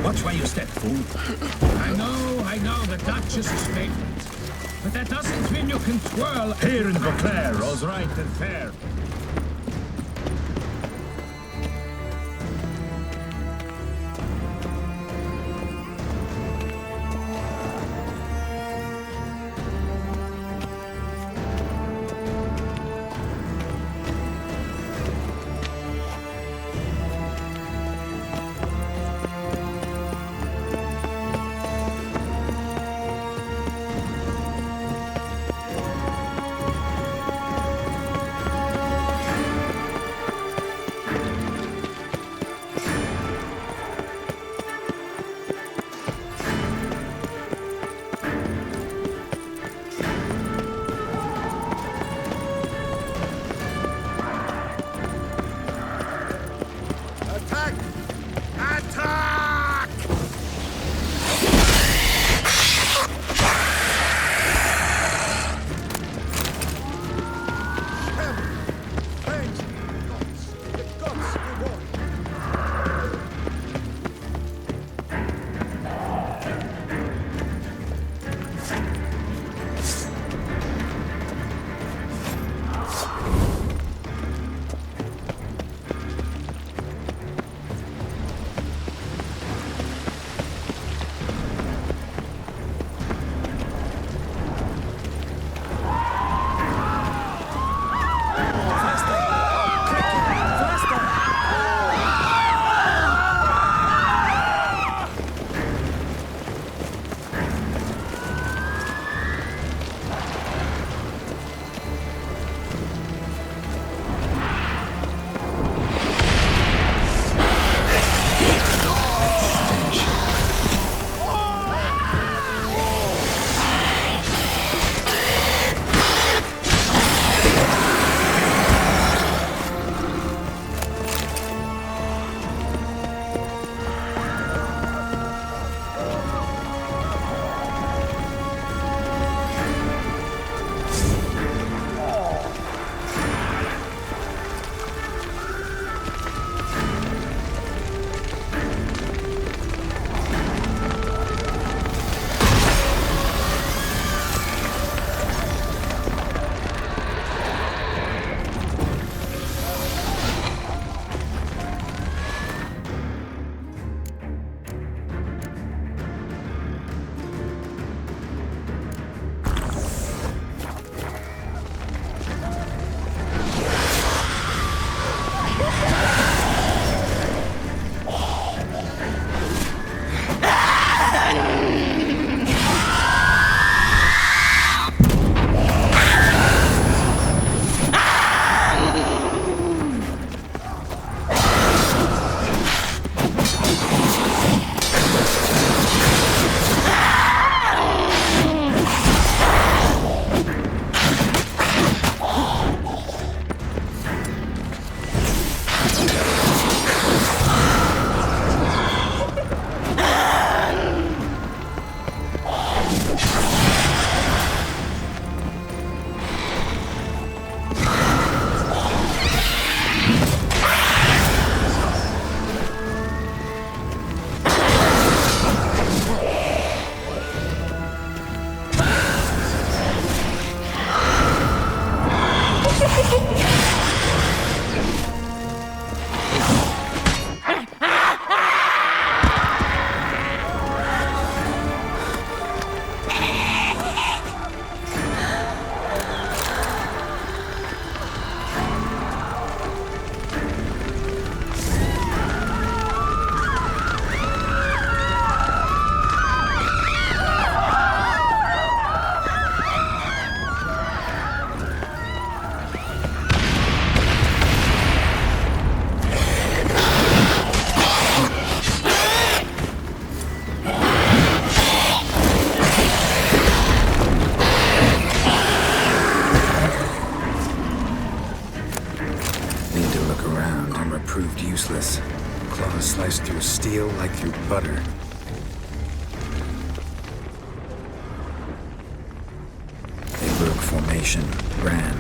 Watch where you step, fool. I know, the Duchess's favorite. But that doesn't mean you can twirl. Here in Beauclair, all's right and fair. useless. Claws sliced through steel like through butter. They broke formation, ran.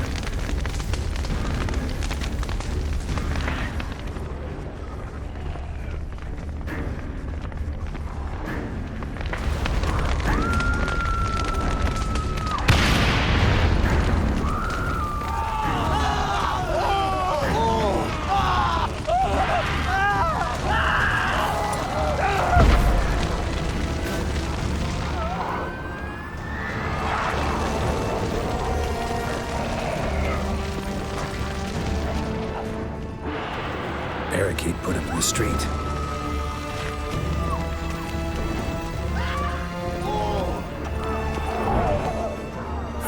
barricade put up in the street.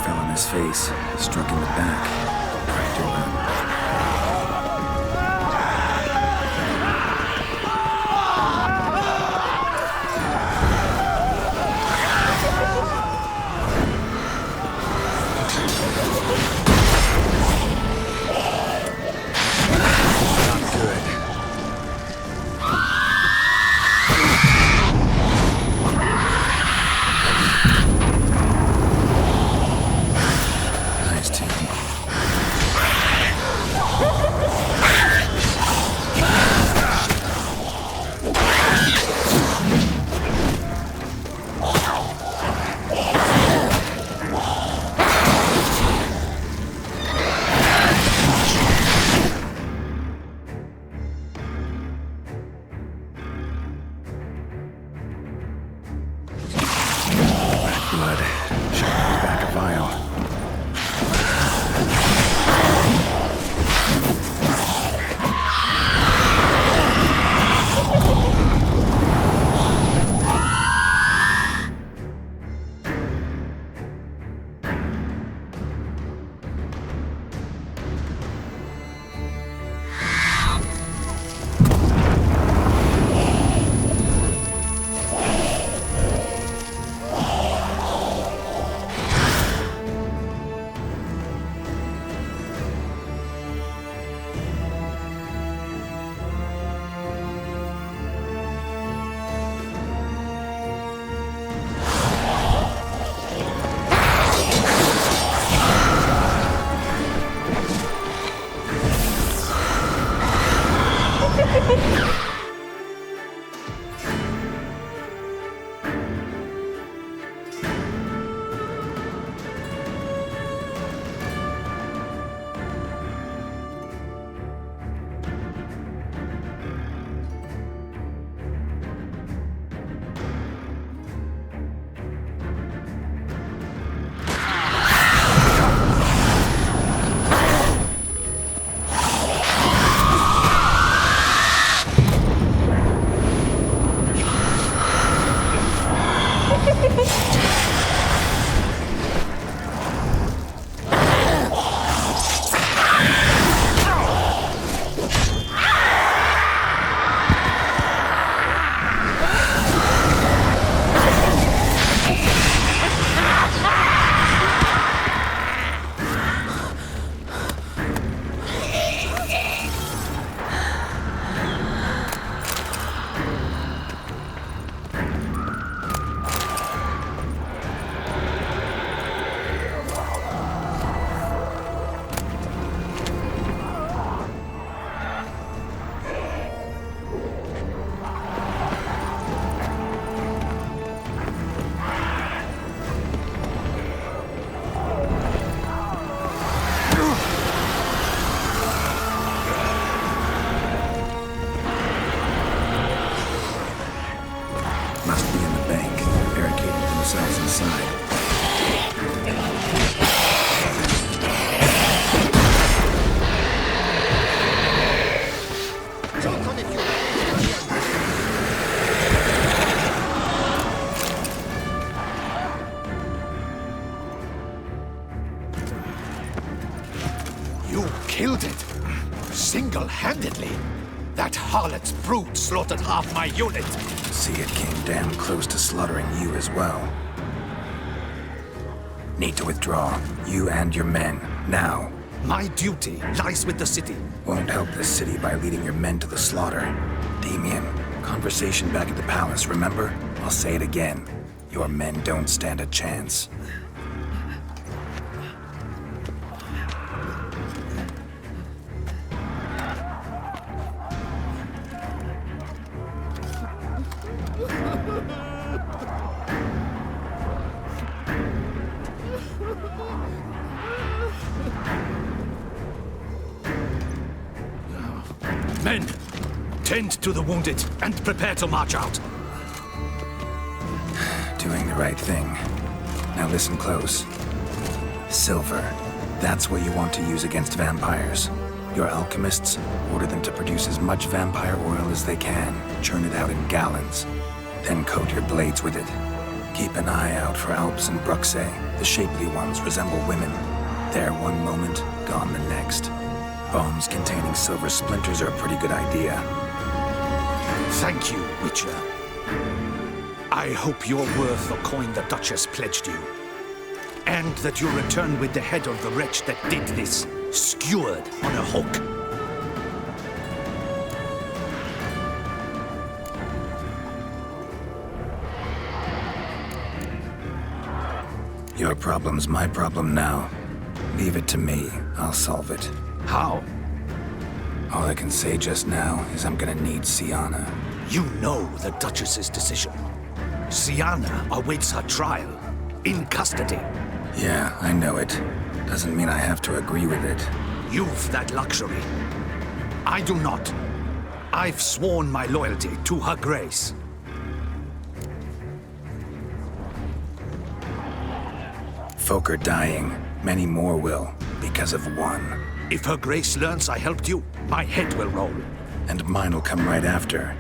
Fell on his face, struck in the back, cracked open. Blood. Shot in the back of vial. You killed it? Single-handedly? That harlot's brute slaughtered half my unit. See, it came damn close to slaughtering you as well. Need to withdraw. You and your men. Now. My duty lies with the city. Won't help the city by leading your men to the slaughter. Damien, conversation back at the palace, remember? I'll say it again. Your men don't stand a chance. Men, tend to the wounded and prepare to march out. Doing the right thing. Now listen close. Silver. That's what you want to use against vampires. Your alchemists order them to produce as much vampire oil as they can, churn it out in gallons, then coat your blades with it. Keep an eye out for Alps and Bruxae. The shapely ones resemble women. There one moment, gone the next. Bombs containing silver splinters are a pretty good idea. Thank you, Witcher. I hope you're worth the coin the Duchess pledged you. And that you'll return with the head of the wretch that did this, skewered on a hook. Your problem's my problem now. Leave it to me. I'll solve it. How? All I can say just now is I'm gonna need Sienna. You know the Duchess's decision. Sienna awaits her trial, in custody. Yeah, I know it. Doesn't mean I have to agree with it. You've that luxury. I do not. I've sworn my loyalty to Her Grace. Folk are dying. Many more will, because of one. If Her Grace learns I helped you, my head will roll. And mine will come right after.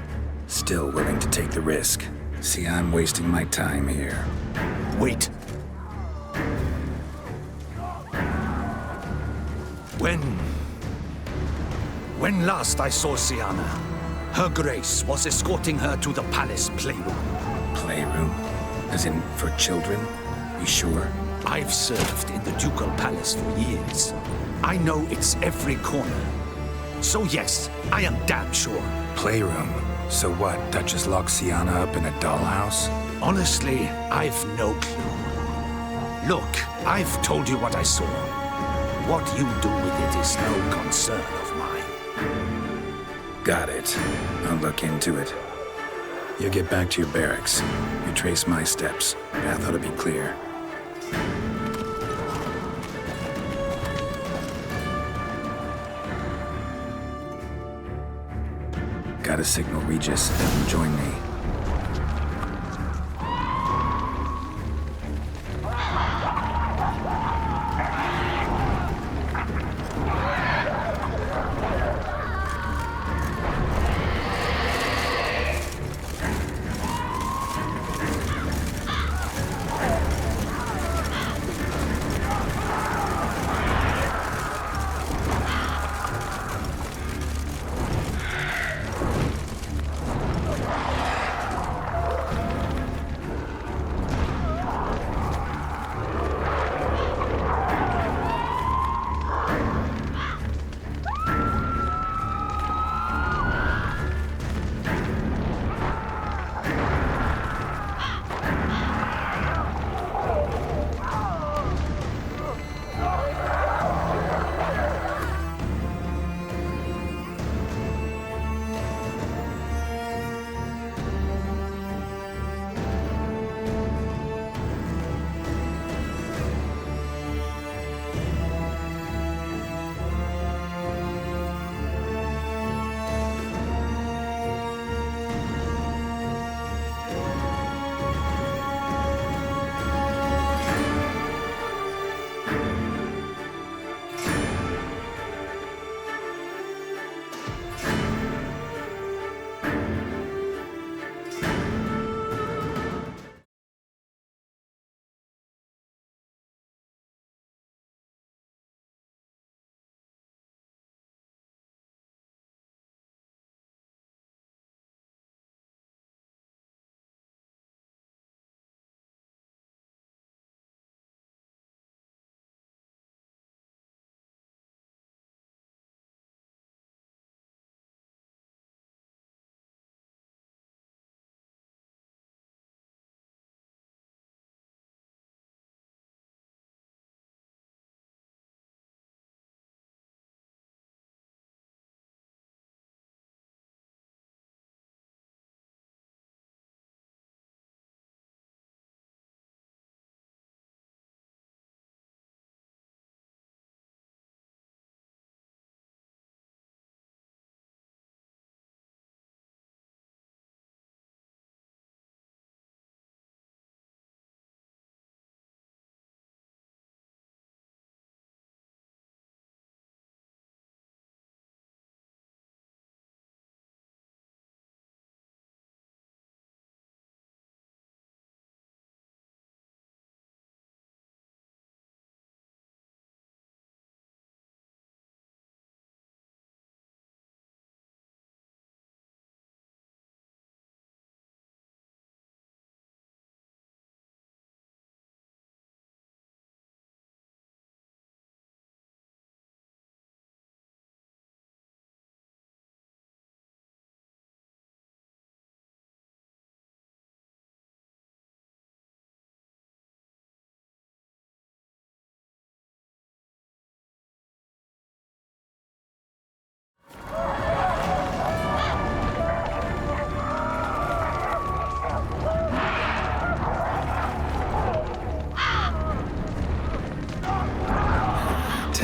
Still willing to take the risk. See, I'm wasting my time here. Wait. When last I saw Sienna, Her Grace was escorting her to the palace playroom. Playroom? As in, for children? You sure? I've served in the ducal palace for years. I know it's every corner. So yes, I am damn sure. Playroom? So what, Duchess locked Sienna up in a dollhouse? Honestly, I've no clue. Look, I've told you what I saw. What you do with it is no concern of mine. Got it. I'll look into it. You get back to your barracks. Retrace my steps. Path ought to be clear. Gotta signal Regis. Have him join me.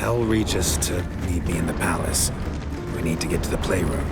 Tell Regis to meet me in the palace. We need to get to the playroom.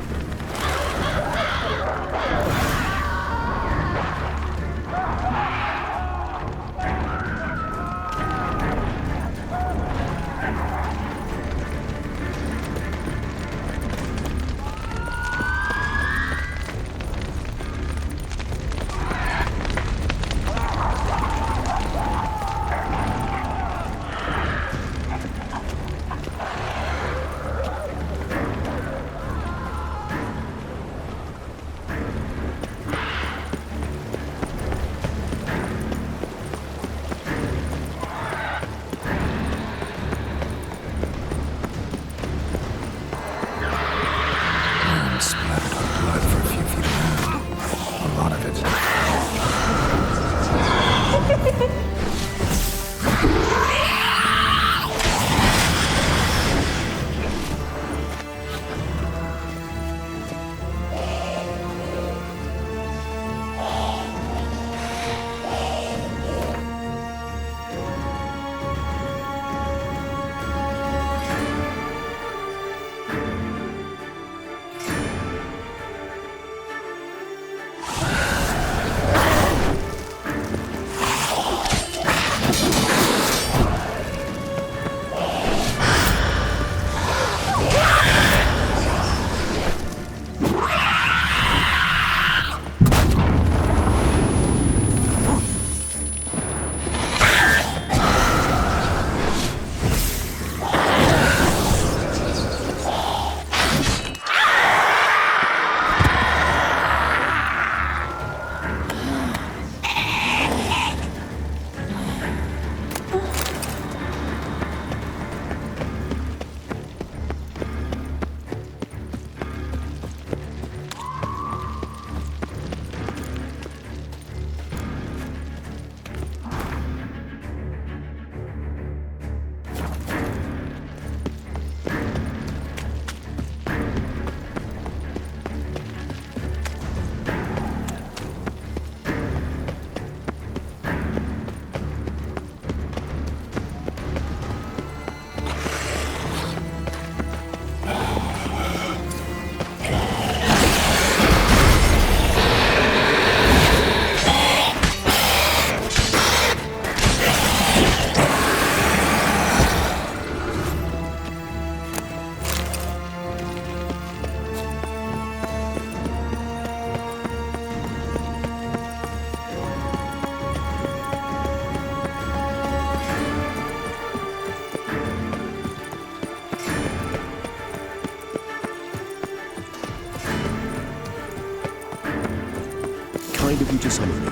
Kind of you to summon me.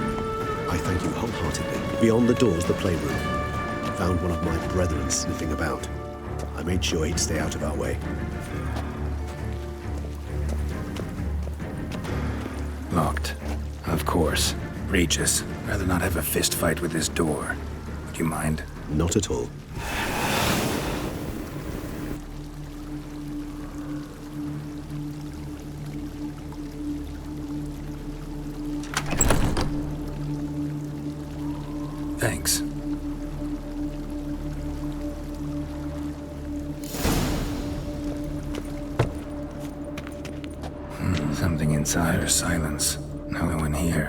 I thank you wholeheartedly. Beyond the door's the playroom. Found one of my brethren sniffing about. I made sure he'd stay out of our way. Locked. Of course. Regis, rather not have a fist fight with this door. Would you mind? Not at all. Thanks. Something inside her silence. No one here.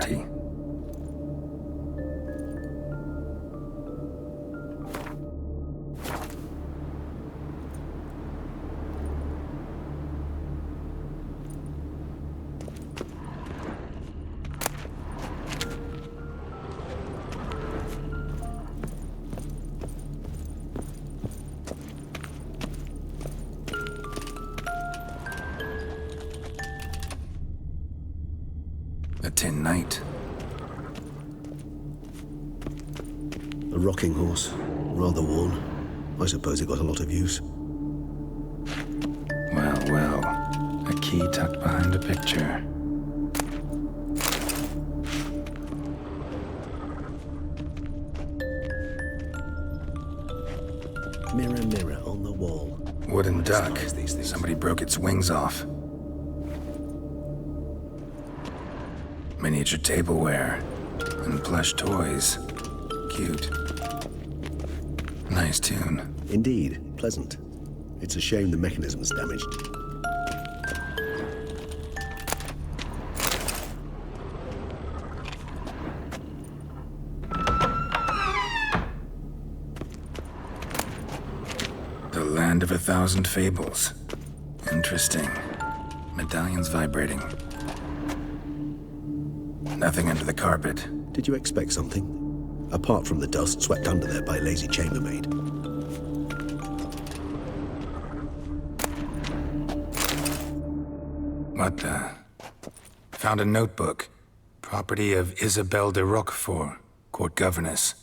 A tin knight. A rocking horse. Rather worn. I suppose it got a lot of use. Well, well. A key tucked behind a picture. Mirror, mirror on the wall. Wooden duck. Somebody broke its wings off. Miniature tableware. And plush toys. Cute. Nice tune. Indeed. unpleasant. It's a shame the mechanism's damaged. The Land of 1,000 Fables. Interesting. Medallion's vibrating. Nothing under the carpet. Did you expect something? Apart from the dust swept under there by a lazy chambermaid. What the? Found a notebook. Property of Isabelle de Roquefort, court governess.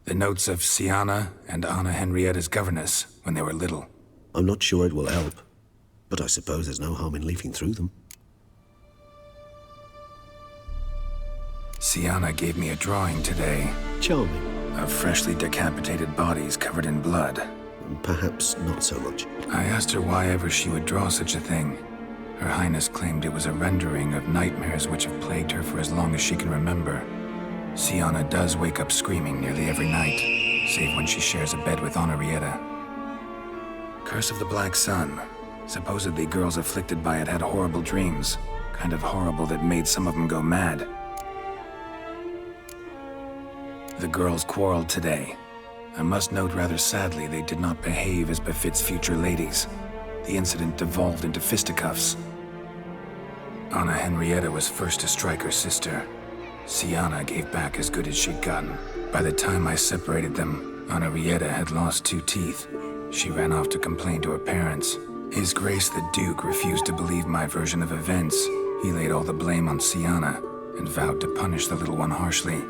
The notes of Sienna and Anna Henrietta's governess when they were little. I'm not sure it will help, but I suppose there's no harm in leafing through them. Sienna gave me a drawing today. Charming. Of freshly decapitated bodies covered in blood. Perhaps not so much. I asked her why ever she would draw such a thing. Her Highness claimed it was a rendering of nightmares which have plagued her for as long as she can remember. Sienna does wake up screaming nearly every night, save when she shares a bed with Henrietta. Curse of the Black Sun. Supposedly girls afflicted by it had horrible dreams. Kind of horrible that made some of them go mad. The girls quarreled today. I must note rather sadly they did not behave as befits future ladies. The incident devolved into fisticuffs. Anna Henrietta was first to strike her sister. Sienna gave back as good as she'd gotten. By the time I separated them, Henrietta had lost 2 teeth. She ran off to complain to her parents. His Grace the Duke refused to believe my version of events. He laid all the blame on Sienna and vowed to punish the little one harshly.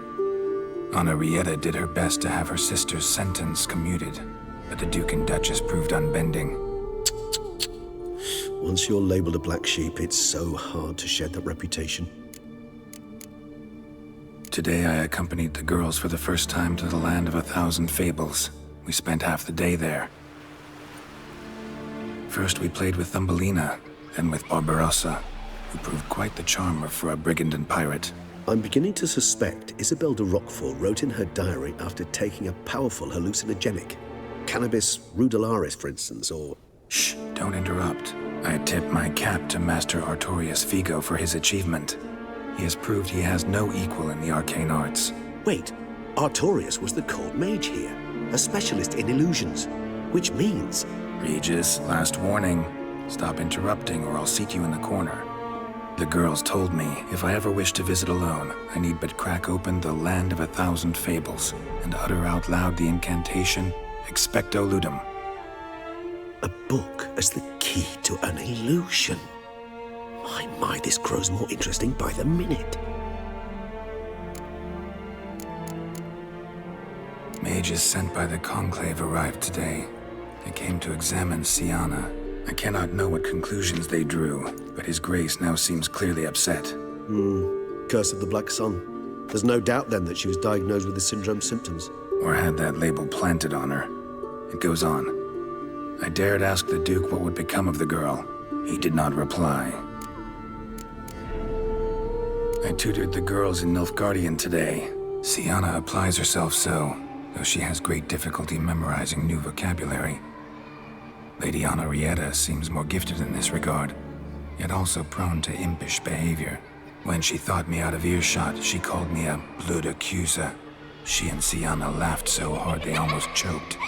Henrietta did her best to have her sister's sentence commuted, but the Duke and Duchess proved unbending. Once you're labeled a black sheep, it's so hard to shed that reputation. Today I accompanied the girls for the first time to the Land of 1,000 Fables. We spent half the day there. First we played with Thumbelina, then with Barbarossa, who proved quite the charmer for a brigand and pirate. I'm beginning to suspect Isabelle de Roquefort wrote in her diary after taking a powerful hallucinogenic. Cannabis rudularis, for instance, or... Shh, don't interrupt. I tip my cap to Master Artorius Vigo for his achievement. He has proved he has no equal in the arcane arts. Wait, Artorius was the court mage here, a specialist in illusions, which means... Regis, last warning. Stop interrupting or I'll seat you in the corner. The girls told me if I ever wish to visit alone, I need but crack open the Land of 1,000 Fables and utter out loud the incantation, Expecto Ludum. A book as the key to an illusion. My, this grows more interesting by the minute. Mages sent by the Conclave arrived today. They came to examine Sienna. I cannot know what conclusions they drew, but His Grace now seems clearly upset. Curse of the Black Sun. There's no doubt then that she was diagnosed with the syndrome symptoms. Or had that label planted on her. It goes on. I dared ask the Duke what would become of the girl. He did not reply. I tutored the girls in Nilfgaardian today. Sienna applies herself so, though she has great difficulty memorizing new vocabulary. Lady Henrietta seems more gifted in this regard, yet also prone to impish behavior. When she thought me out of earshot, she called me a blood accuser. She and Sienna laughed so hard they almost choked.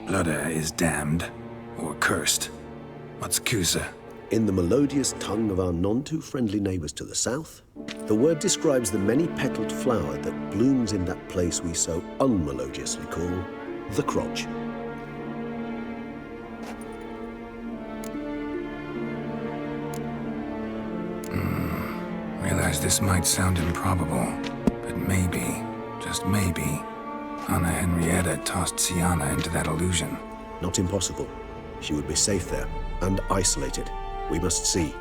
Blooda is damned, or cursed. What's accuser? In the melodious tongue of our none-too-friendly neighbors to the south, the word describes the many-petaled flower that blooms in that place we so unmelodiously call the crotch. Realize this might sound improbable, but maybe, just maybe, Anna Henrietta tossed Sienna into that illusion. Not impossible. She would be safe there, and isolated. We must see.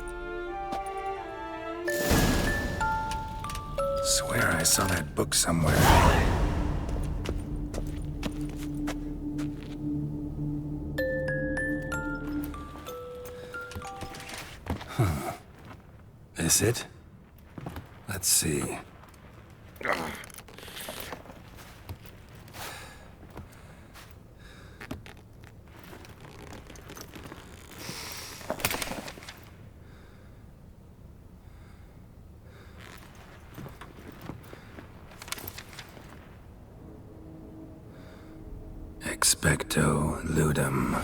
Swear I saw that book somewhere. This it? Let's see. Expecto ludum.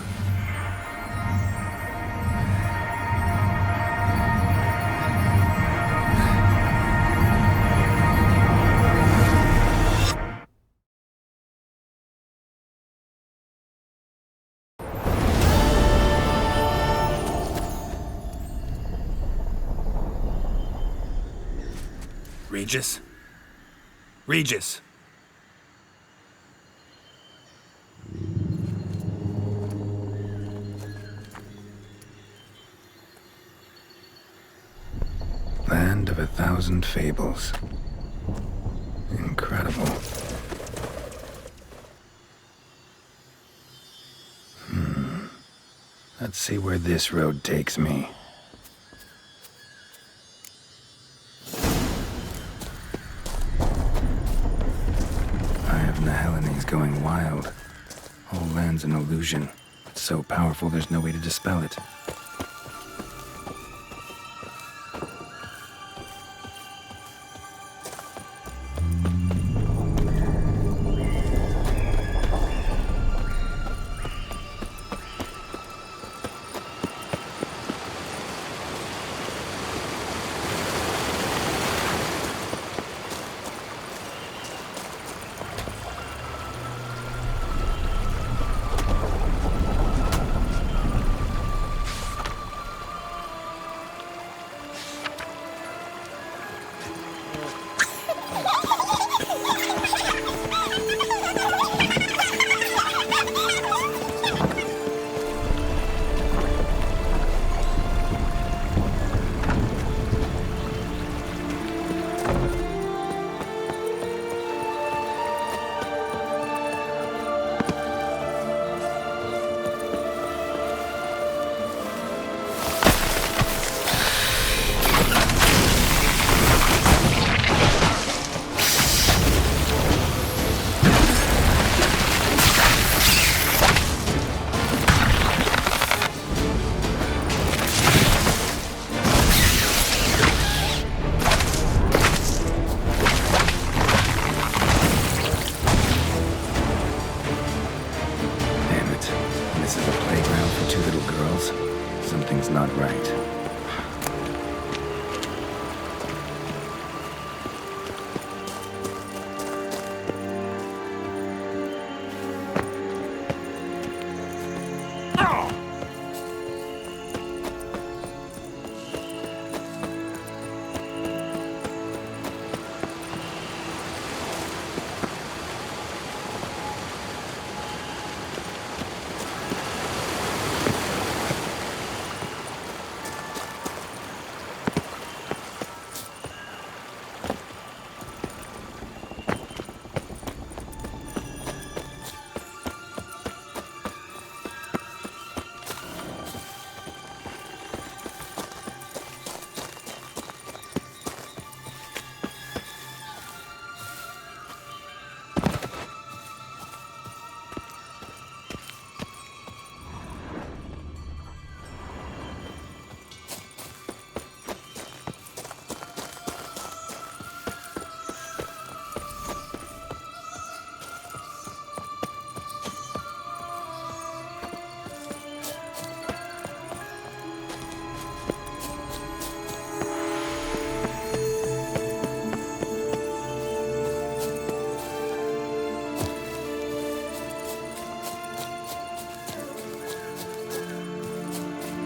Regis? Regis! Land of 1,000 fables. Incredible. Let's see where this road takes me. Going wild. Whole land's an illusion. It's so powerful there's no way to dispel it. Something's not right.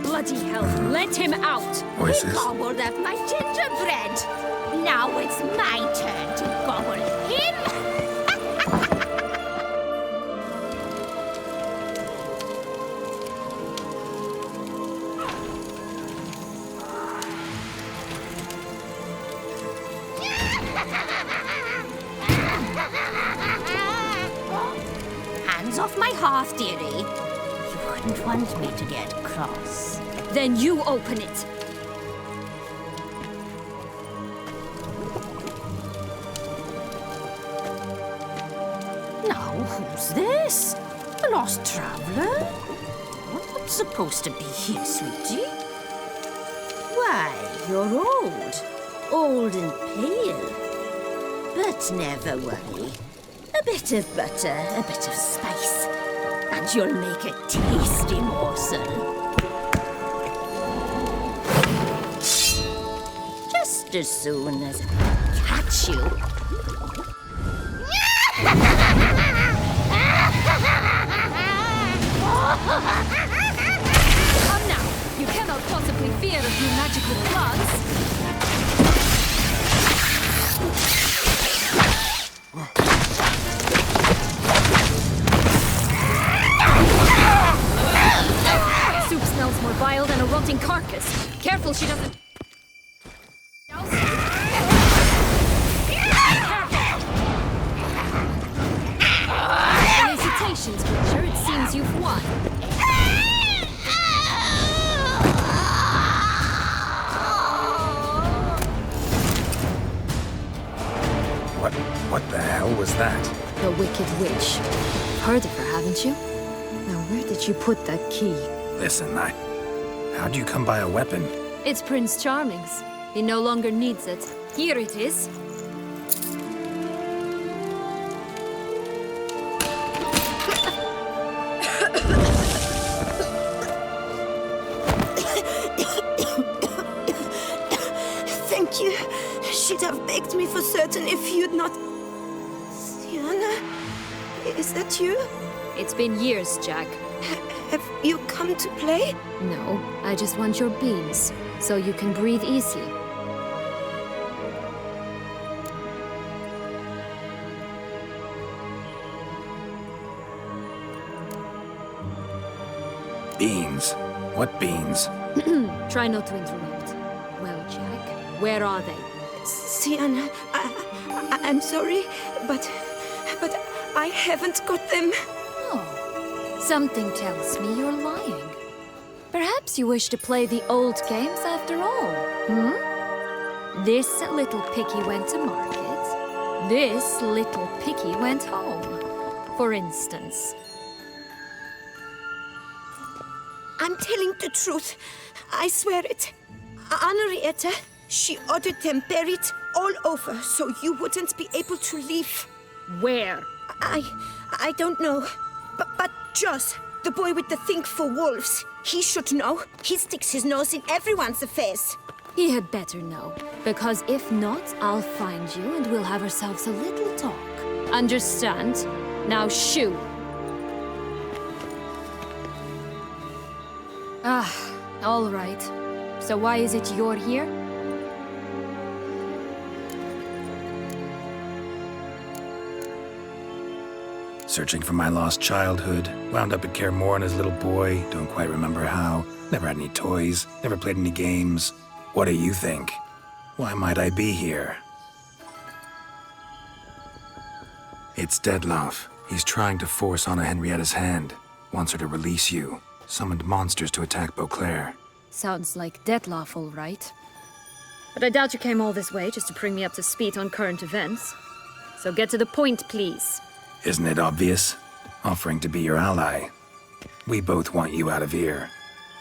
Bloody hell, let him out! Voices. He gobbled up my gingerbread! Now it's my turn to gobble him! Hands off my hearth, dearie. You wouldn't want me to get cross. Then you open it. Now, who's this? A lost traveler? Well, I'm supposed to be here, sweetie. Why, you're old. Old and pale. But never worry. A bit of butter, a bit of spice. and you'll make a tasty morsel. Just as soon as I catch you. Come now! You cannot possibly fear a few magical claws. Soup smells more vile than a rotting carcass. Careful she doesn't... Felicitations, Witcher. It seems you've won. What the hell was that? The Wicked Witch. Heard of her, haven't you? Now, where did you put that key? Listen, how'd you come by a weapon? It's Prince Charming's. He no longer needs it. Here it is. Thank you. She'd have begged me for certain if you'd not... Sienna? Is that you? It's been years, Jack. Have you come to play? No, I just want your beans, so you can breathe easy. Beans? What beans? Try not to interrupt. Well, Jack, where are they? Sienna, I'm sorry, but I haven't got them. Oh, something tells me you're lying. Perhaps you wish to play the old games after all, hmm? This little piggy went to market. This little piggy went home, for instance. I'm telling the truth. I swear it. Henrietta, she ordered them buried all over so you wouldn't be able to leave. Where? I don't know. But Joss, the boy with the thing for wolves, he should know. He sticks his nose in everyone's affairs. He had better know, because if not, I'll find you and we'll have ourselves a little talk. Understand? Now shoo! Ah, all right. So why is it you're here? Searching for my lost childhood. Wound up at Kaer Morhen as a little boy. Don't quite remember how. Never had any toys. Never played any games. What do you think? Why might I be here? It's Dettlaff. He's trying to force Anna Henrietta's hand. Wants her to release you. Summoned monsters to attack Beauclair. Sounds like Dettlaff, all right. But I doubt you came all this way just to bring me up to speed on current events. So get to the point, please. Isn't it obvious? Offering to be your ally. We both want you out of here.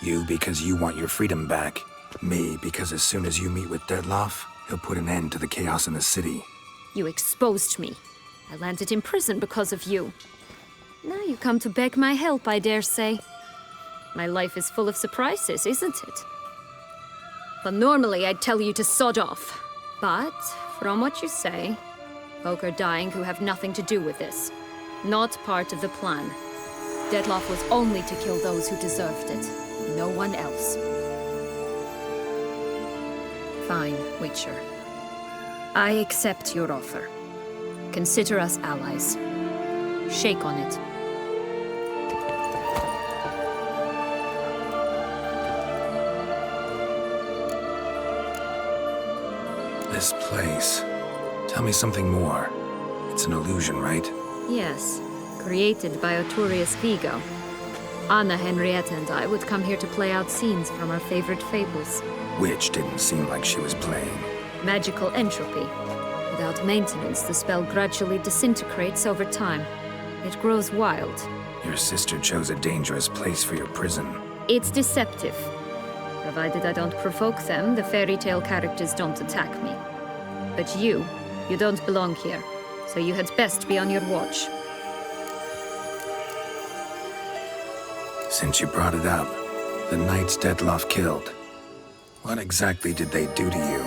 You because you want your freedom back. Me because as soon as you meet with Dettlaff, he'll put an end to the chaos in the city. You exposed me. I landed in prison because of you. Now you come to beg my help, I dare say. My life is full of surprises, isn't it? Well, normally I'd tell you to sod off. But, from what you say, folk are dying who have nothing to do with this. Not part of the plan. Dettlaff was only to kill those who deserved it. No one else. Fine, Witcher. I accept your offer. Consider us allies. Shake on it. This place. Tell me something more. It's an illusion, right? Yes, created by Arturius Vigo. Anna, Henrietta, and I would come here to play out scenes from our favorite fables. Which didn't seem like she was playing. Magical entropy. Without maintenance, the spell gradually disintegrates over time. It grows wild. Your sister chose a dangerous place for your prison. It's deceptive. Provided I don't provoke them, the fairy tale characters don't attack me. But you don't belong here, so you had best be on your watch. Since you brought it up, the knights Detloff killed. What exactly did they do to you?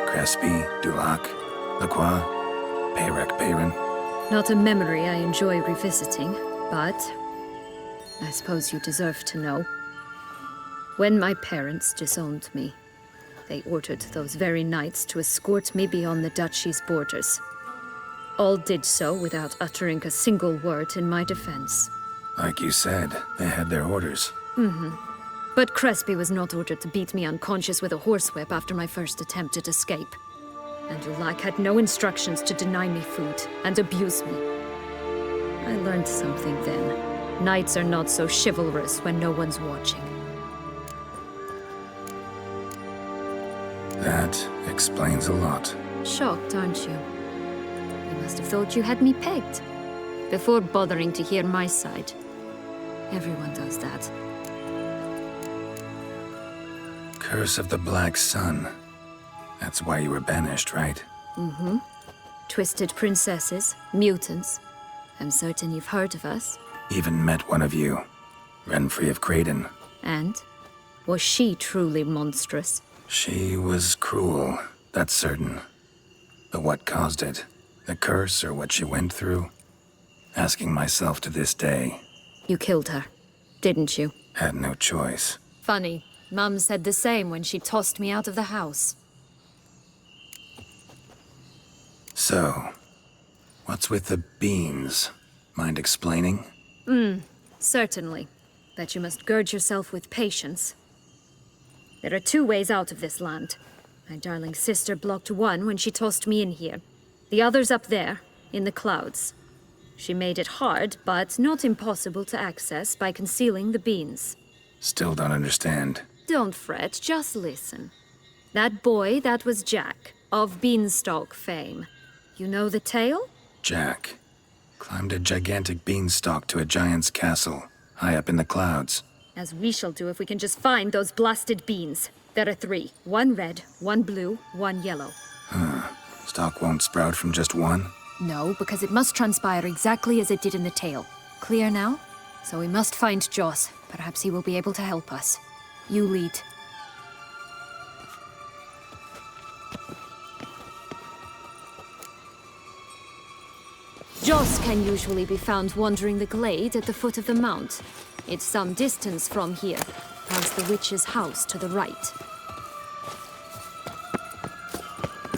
Crespi, Dulac, Lacroix, Perrin? Not a memory I enjoy revisiting, but I suppose you deserve to know. When my parents disowned me, they ordered those very knights to escort me beyond the duchy's borders. All did so without uttering a single word in my defense. Like you said, they had their orders. But Crespi was not ordered to beat me unconscious with a horsewhip after my first attempt at escape. And Dulac had no instructions to deny me food and abuse me. I learned something then. Knights are not so chivalrous when no one's watching. That explains a lot. Shocked, aren't you? You must have thought you had me pegged. Before bothering to hear my side. Everyone does that. Curse of the Black Sun. That's why you were banished, right? Twisted princesses, mutants. I'm certain you've heard of us. Even met one of you. Renfrey of Creighton. And? Was she truly monstrous? She was cruel, that's certain. But what caused it? The curse or what she went through? Asking myself to this day. You killed her, didn't you? Had no choice. Funny. Mum said the same when she tossed me out of the house. So, what's with the beans? Mind explaining? Certainly. But you must gird yourself with patience. There are two ways out of this land. My darling sister blocked one when she tossed me in here. The other's up there, in the clouds. She made it hard, but not impossible to access by concealing the beans. Still don't understand. Don't fret, just listen. That boy, that was Jack, of Beanstalk fame. You know the tale? Jack climbed a gigantic beanstalk to a giant's castle, high up in the clouds. As we shall do if we can just find those blasted beans. There are 3. 1 red, 1 blue, 1 yellow. Stalk won't sprout from just one? No, because it must transpire exactly as it did in the tale. Clear now? So we must find Joss. Perhaps he will be able to help us. You lead. Joss can usually be found wandering the glade at the foot of the mount. It's some distance from here, past the witch's house to the right.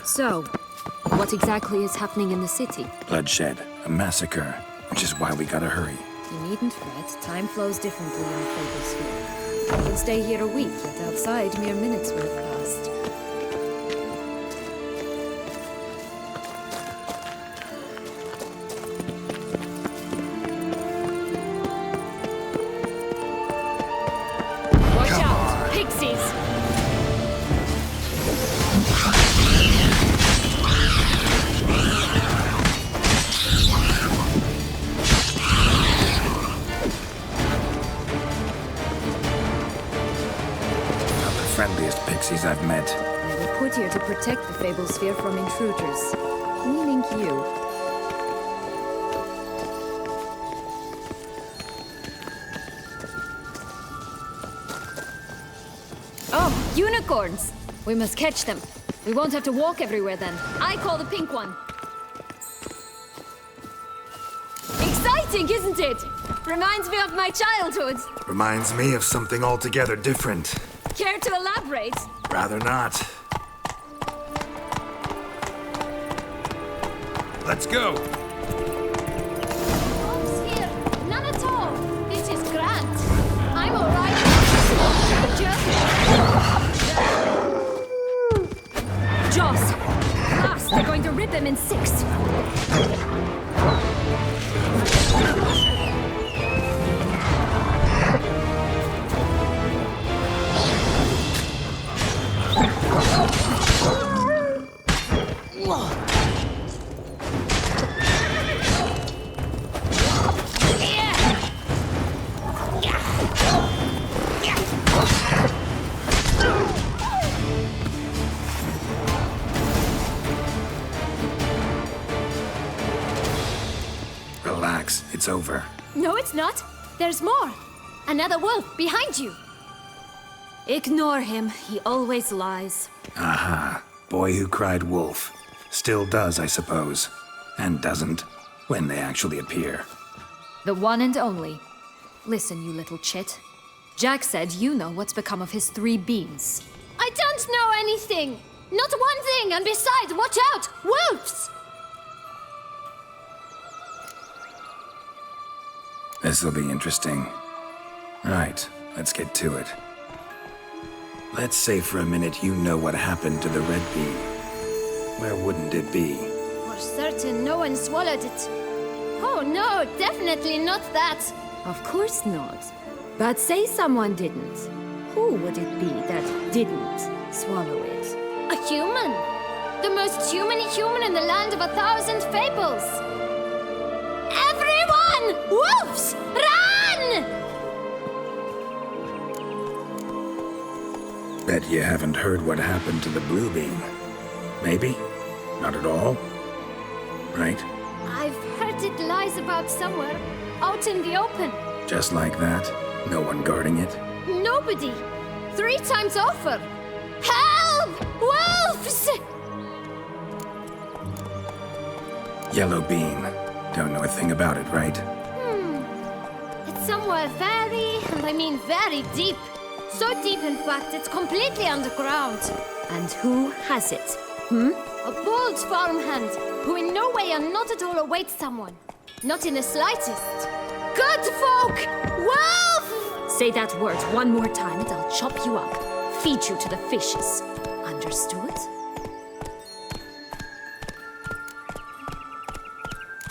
So, what exactly is happening in the city? Bloodshed, a massacre, which is why we gotta hurry. You needn't fret. Time flows differently in Fablesphere. You can stay here a week, yet outside mere minutes will have passed. Watch out! Pixies! Friendliest pixies I've met. They were put here to protect the Fablesphere from intruders. Meaning you. Oh, unicorns! We must catch them. We won't have to walk everywhere then. I call the pink one. Exciting, isn't it? Reminds me of my childhood. Reminds me of something altogether different. Care to elaborate? Rather not. Let's go! Folks here, none at all. This is grand. I'm all right. Joss! Last, they're going to rip him in 6. Relax, it's over. No, it's not. There's more! Another wolf behind you! Ignore him. He always lies. Aha. Boy who cried wolf. Still does, I suppose. And doesn't, when they actually appear. The one and only. Listen, you little chit. Jack said you know what's become of his 3 beans. I don't know anything! Not one thing, and besides, watch out! Wolves! This'll be interesting. Right, let's get to it. Let's say for a minute you know what happened to the red bean. Where wouldn't it be? For certain, no one swallowed it. Oh no, definitely not that. Of course not. But say someone didn't. Who would it be that didn't swallow it? A human! The most human-y human in the land of 1,000 fables! Everyone! Wolves! Run! Bet you haven't heard what happened to the blue bean. Maybe? Not at all? Right? I've heard it lies about somewhere, out in the open. Just like that? No one guarding it? Nobody! 3 times over! Help! Wolves! Yellow bean. Don't know a thing about it, right? It's somewhere very, and I mean very deep. So deep, in fact, it's completely underground. And who has it? A bold farmhand, who in no way and not at all awaits someone. Not in the slightest. Good folk! Wolf! Say that word one more time and I'll chop you up. Feed you to the fishes. Understood?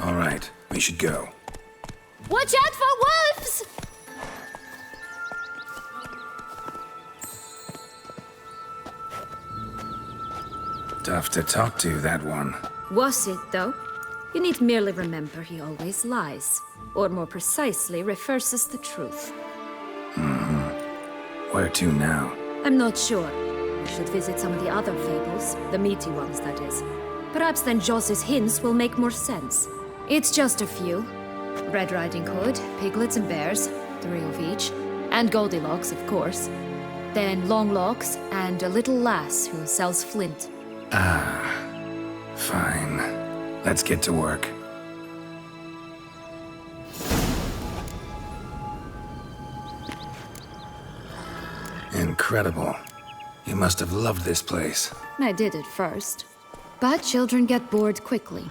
All right, we should go. Watch out for wolves! Tough to talk to, that one. Was it, though? You need merely remember he always lies. Or more precisely, reverses the truth. Where to now? I'm not sure. We should visit some of the other fables. The meaty ones, that is. Perhaps then Joss's hints will make more sense. It's just a few. Red Riding Hood, piglets and bears, 3 of each. And Goldilocks, of course. Then Longlocks and a little lass who sells flint. Fine. Let's get to work. Incredible. You must have loved this place. I did at first. But children get bored quickly.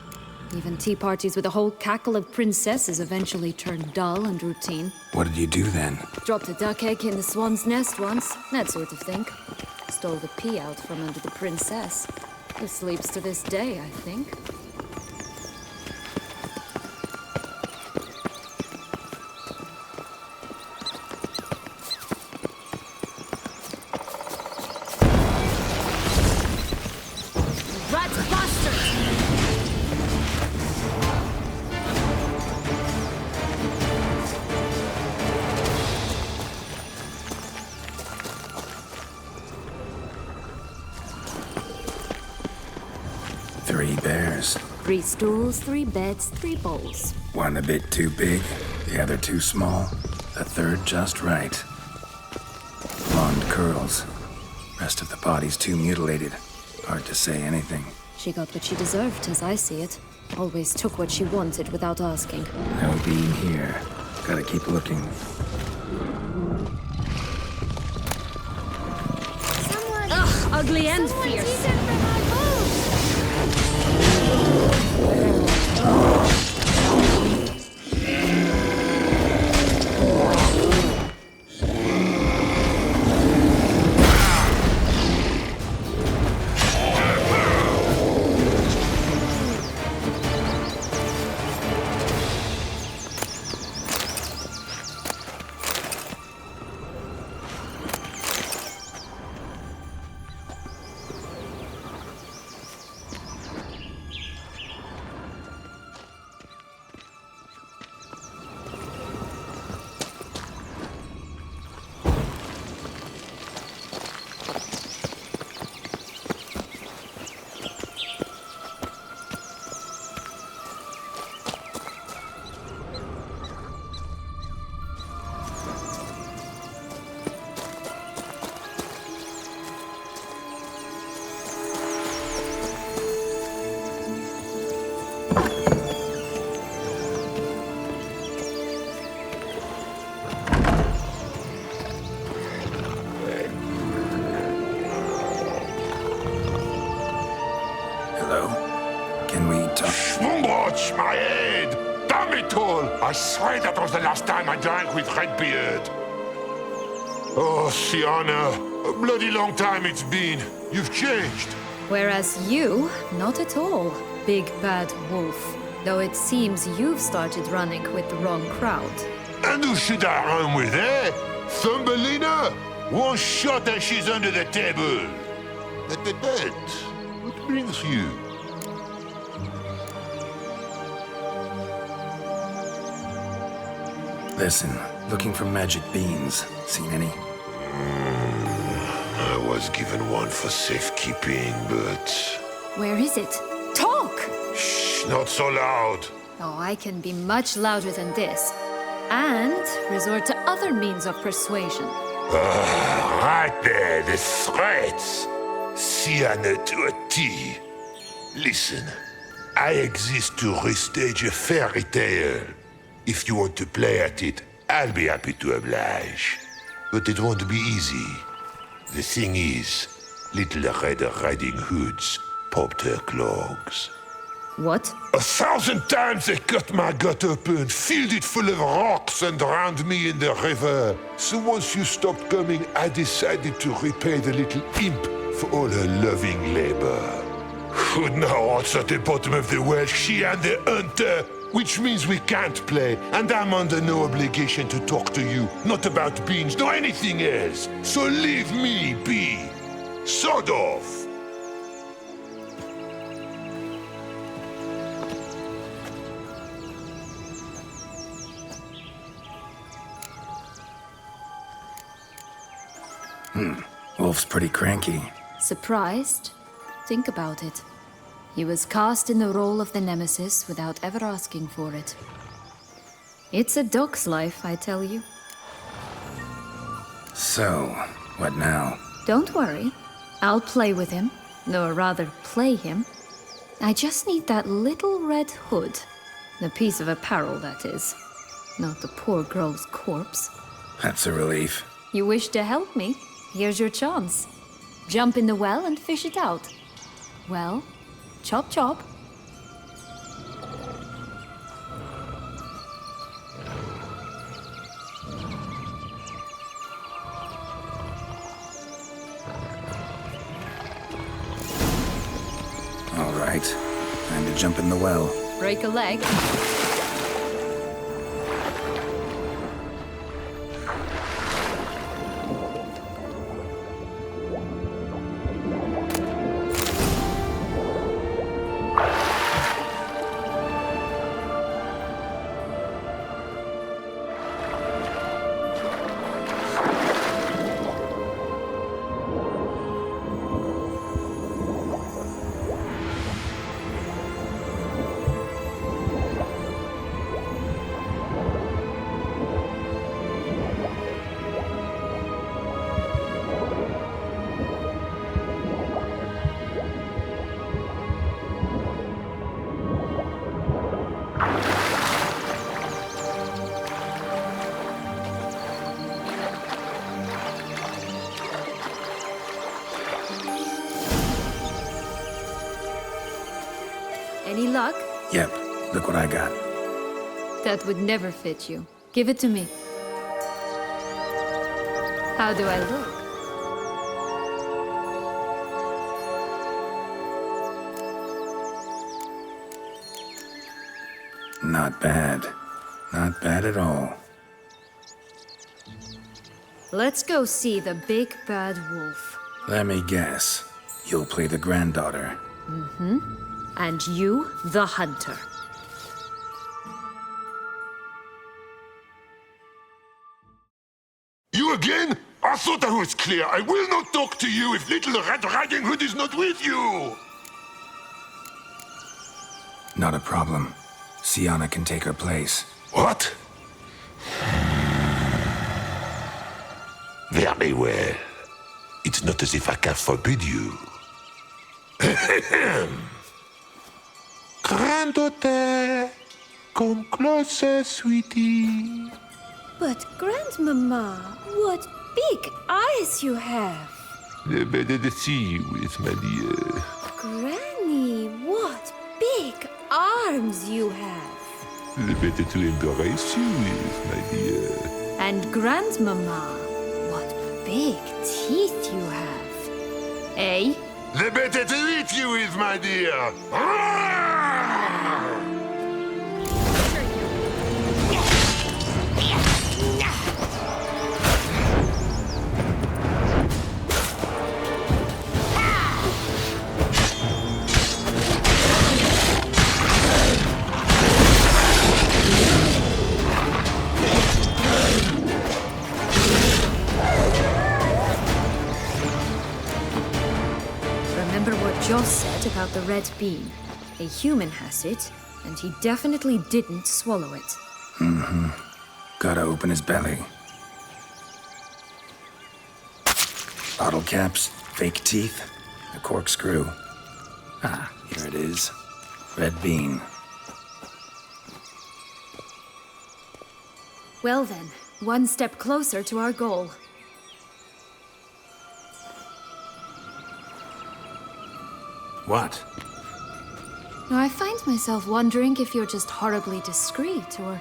Even tea parties with a whole cackle of princesses eventually turn dull and routine. What did you do then? Dropped a duck egg in the swan's nest once, that sort of thing. Stole the pea out from under the princess. Who sleeps to this day, I think. Rat bastard! 3 bears. 3 stools, 3 beds, 3 bowls. One a bit too big, the other too small, the third just right. Blonde curls. Rest of the body's too mutilated. Hard to say anything. She got what she deserved, as I see it. Always took what she wanted without asking. No being here. Gotta keep looking. Someone... Ugh, ugly and Someone's fierce. eaten from my bowls! Ouch, my head! Damn it all! I swear that was the last time I drank with Redbeard. Oh, Sienna, a bloody long time it's been. You've changed. Whereas you, not at all, big bad wolf. Though it seems you've started running with the wrong crowd. And who should I run with, eh? Thumbelina? One shot and she's under the table. But, what brings you? Listen, looking for magic beans. Seen any? I was given one for safekeeping, but... Where is it? Talk! Shh, not so loud. Oh, I can be much louder than this. And resort to other means of persuasion. Right there, the threats. Sienna to a T. Listen, I exist to restage a fairy tale. If you want to play at it, I'll be happy to oblige. But it won't be easy. The thing is, Little Red Riding Hoods popped her clogs. What? 1,000 times they cut my gut open, filled it full of rocks and drowned me in the river. So once you stopped coming, I decided to repay the little imp for all her loving labor. Who now what's at the bottom of the well? She and the hunter, which means we can't play, and I'm under no obligation to talk to you, not about beans, nor anything else. So leave me be. Sod off. Wolf's pretty cranky. Surprised? Think about it. He was cast in the role of the Nemesis without ever asking for it. It's a dog's life, I tell you. So, what now? Don't worry. I'll play with him. Or rather, play him. I just need that little red hood. The piece of apparel, that is. Not the poor girl's corpse. That's a relief. You wish to help me? Here's your chance. Jump in the well and fish it out. Well, chop chop. All right. Time to jump in the well. Break a leg. Any luck? Yep, look what I got. That would never fit you. Give it to me. How do I look? Not bad. Not bad at all. Let's go see the big bad wolf. Let me guess. You'll play the granddaughter. And you, the hunter. You again? I thought I was clear. I will not talk to you if Little Red Riding Hood is not with you. Not a problem. Sienna can take her place. What? Very well. It's not as if I can forbid you. Granddaughter, come closer, sweetie. But, Grandmama, what big eyes you have! Better to see you with, my dear. Granny, what big eyes! arms you have. The better to embrace you with, my dear. And Grandmama, what big teeth you have. Eh? The better to eat you with, my dear. Remember what Joss said about the red bean. A human has it, and he definitely didn't swallow it. Gotta open his belly. Bottle caps, fake teeth, a corkscrew. Ah, here it is. Red bean. Well then, one step closer to our goal. What? Now, I find myself wondering if you're just horribly discreet, or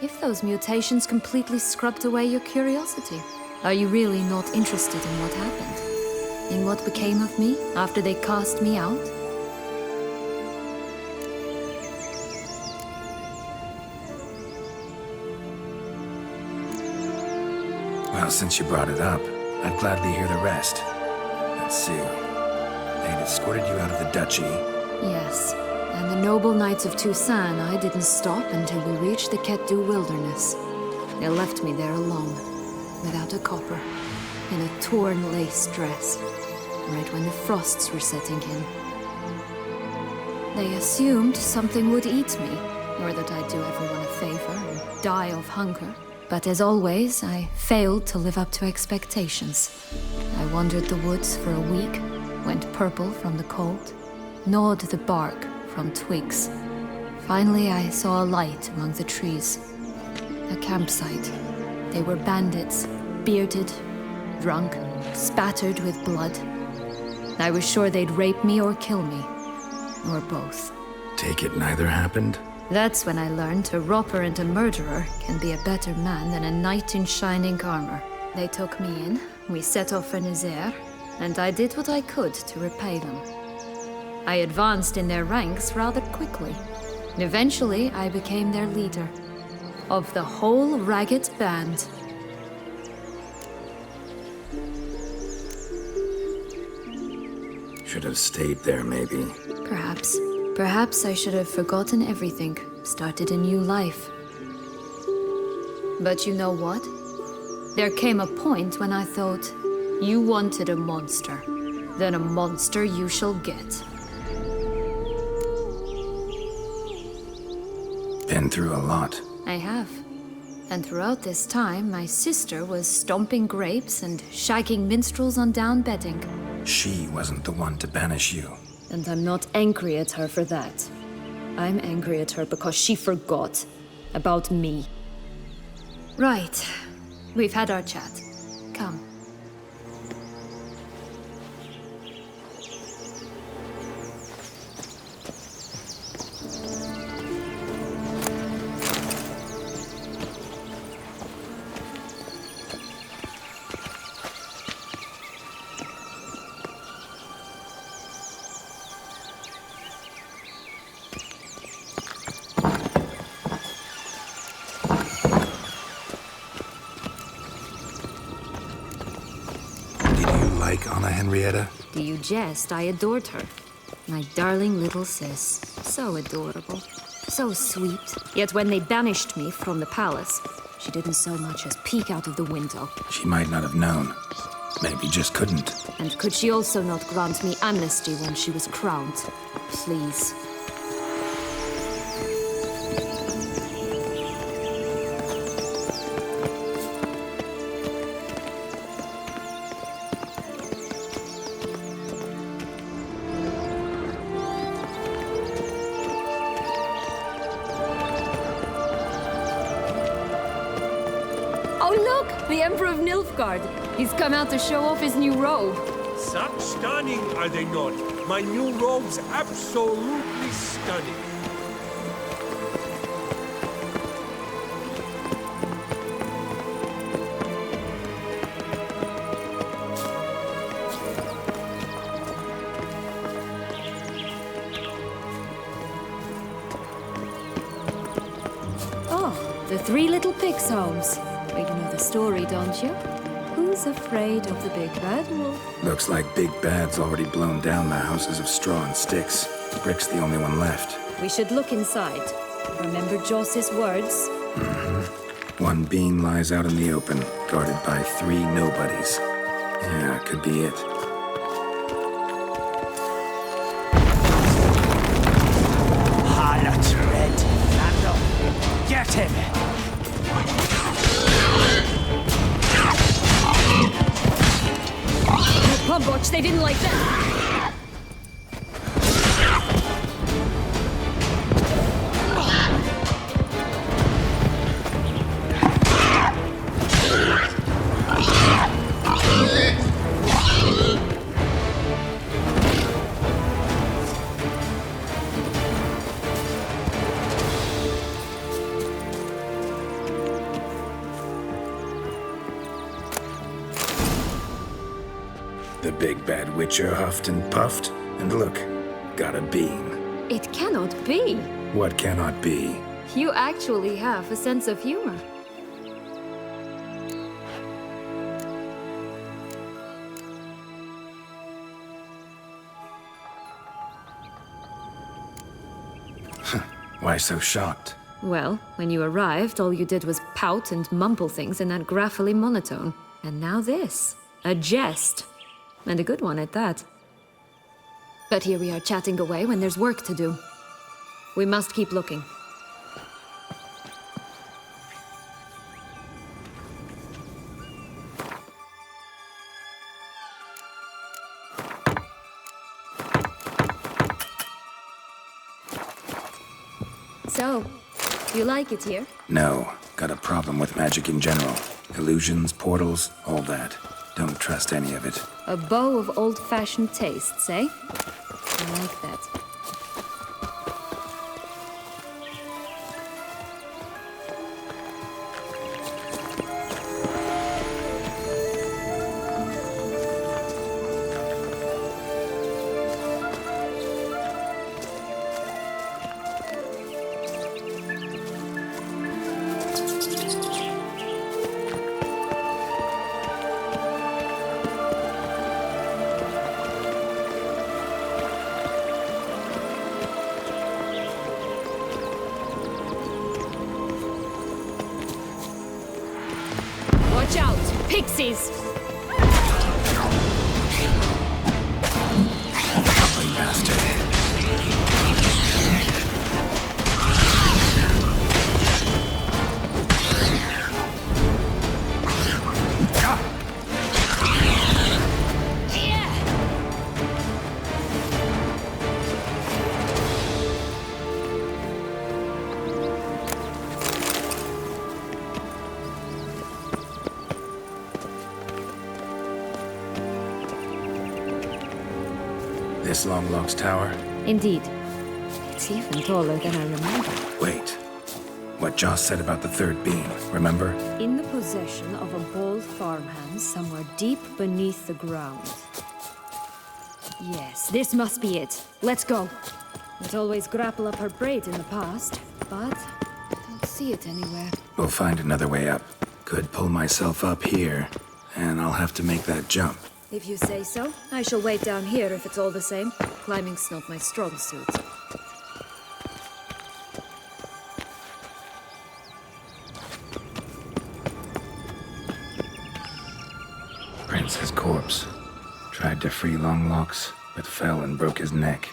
if those mutations completely scrubbed away your curiosity. Are you really not interested in what happened? In what became of me after they cast me out? Well, since you brought it up, I'd gladly hear the rest. Let's see. They'd escorted you out of the duchy. Yes, and the noble knights of Toussaint, I didn't stop until we reached the Ketdu wilderness. They left me there alone, without a copper, in a torn lace dress, right when the frosts were setting in. They assumed something would eat me, or that I'd do everyone a favor and die of hunger. But as always, I failed to live up to expectations. I wandered the woods for a week, went purple from the cold, gnawed the bark from twigs. Finally, I saw a light among the trees. A campsite. They were bandits, bearded, drunk, spattered with blood. I was sure they'd rape me or kill me, or both. Take it neither happened? That's when I learned a robber and a murderer can be a better man than a knight in shining armor. They took me in, we set off for Nazaire, and I did what I could to repay them. I advanced in their ranks rather quickly. Eventually, I became their leader. Of the whole ragged band. Should have stayed there, maybe. Perhaps. Perhaps I should have forgotten everything, started a new life. But you know what? There came a point when I thought, you wanted a monster. Then a monster you shall get. Been through a lot. I have. And throughout this time, my sister was stomping grapes and shagging minstrels on down bedding. She wasn't the one to banish you. And I'm not angry at her for that. I'm angry at her because she forgot about me. Right. We've had our chat. Come. Henrietta? Do you jest? I adored her. My darling little sis. So adorable. So sweet. Yet when they banished me from the palace, she didn't so much as peek out of the window. She might not have known. Maybe just couldn't. And could she also not grant me amnesty when she was crowned? Please. The Emperor of Nilfgaard. He's come out to show off his new robe. Such stunning, are they not? My new robe's absolutely stunning. The Three Little Pigs homes. Well, you know the story, don't you? Who's afraid of the big bad wolf? Looks like Big Bad's already blown down the houses of straw and sticks. Brick's the only one left. We should look inside. Remember Joss's words? One bean lies out in the open, guarded by 3 nobodies. Yeah, could be it. Harlot Red. Vandal. Get him! Pump watch, they didn't like that. The big bad witcher huffed and puffed, and look, got a bean. It cannot be. What cannot be? You actually have a sense of humor. Why so shocked? Well, when you arrived, all you did was pout and mumble things in that graphically monotone. And now this. A jest. And a good one at that. But here we are chatting away when there's work to do. We must keep looking. So, you like it here? No, got a problem with magic in general. Illusions, portals, all that. Don't trust any of it. A bow of old-fashioned tastes, eh? I like that. Watch out! Pixies! Ugly bastard. This Longlock's tower? Indeed. It's even taller than I remember. Wait. What Joss said about the third beam, remember? In the possession of a bold farmhand somewhere deep beneath the ground. Yes, this must be it. Let's go. It always grapple up her braid in the past, but I don't see it anywhere. We'll find another way up. Could pull myself up here, and I'll have to make that jump. If you say so, I shall wait down here if it's all the same. Climbing's not my strong suit. Prince's corpse. Tried to free Longlocks, but fell and broke his neck.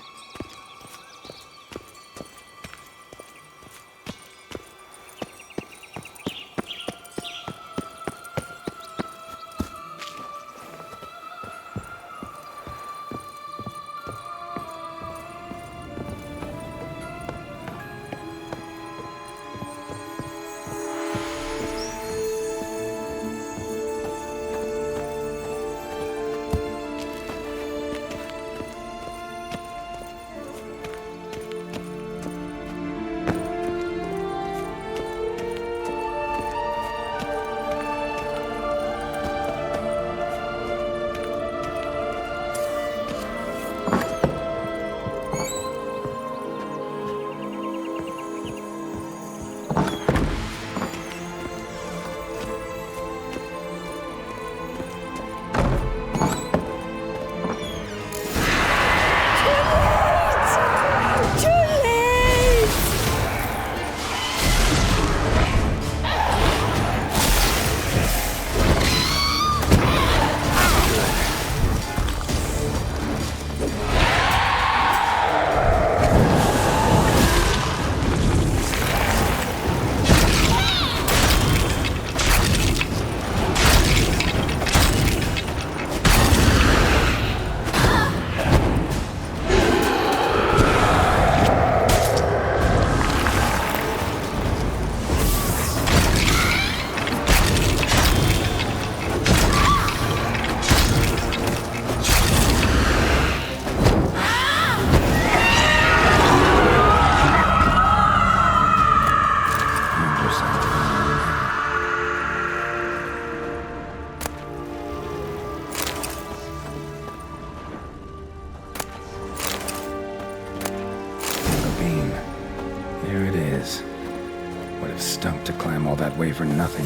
all that way for nothing.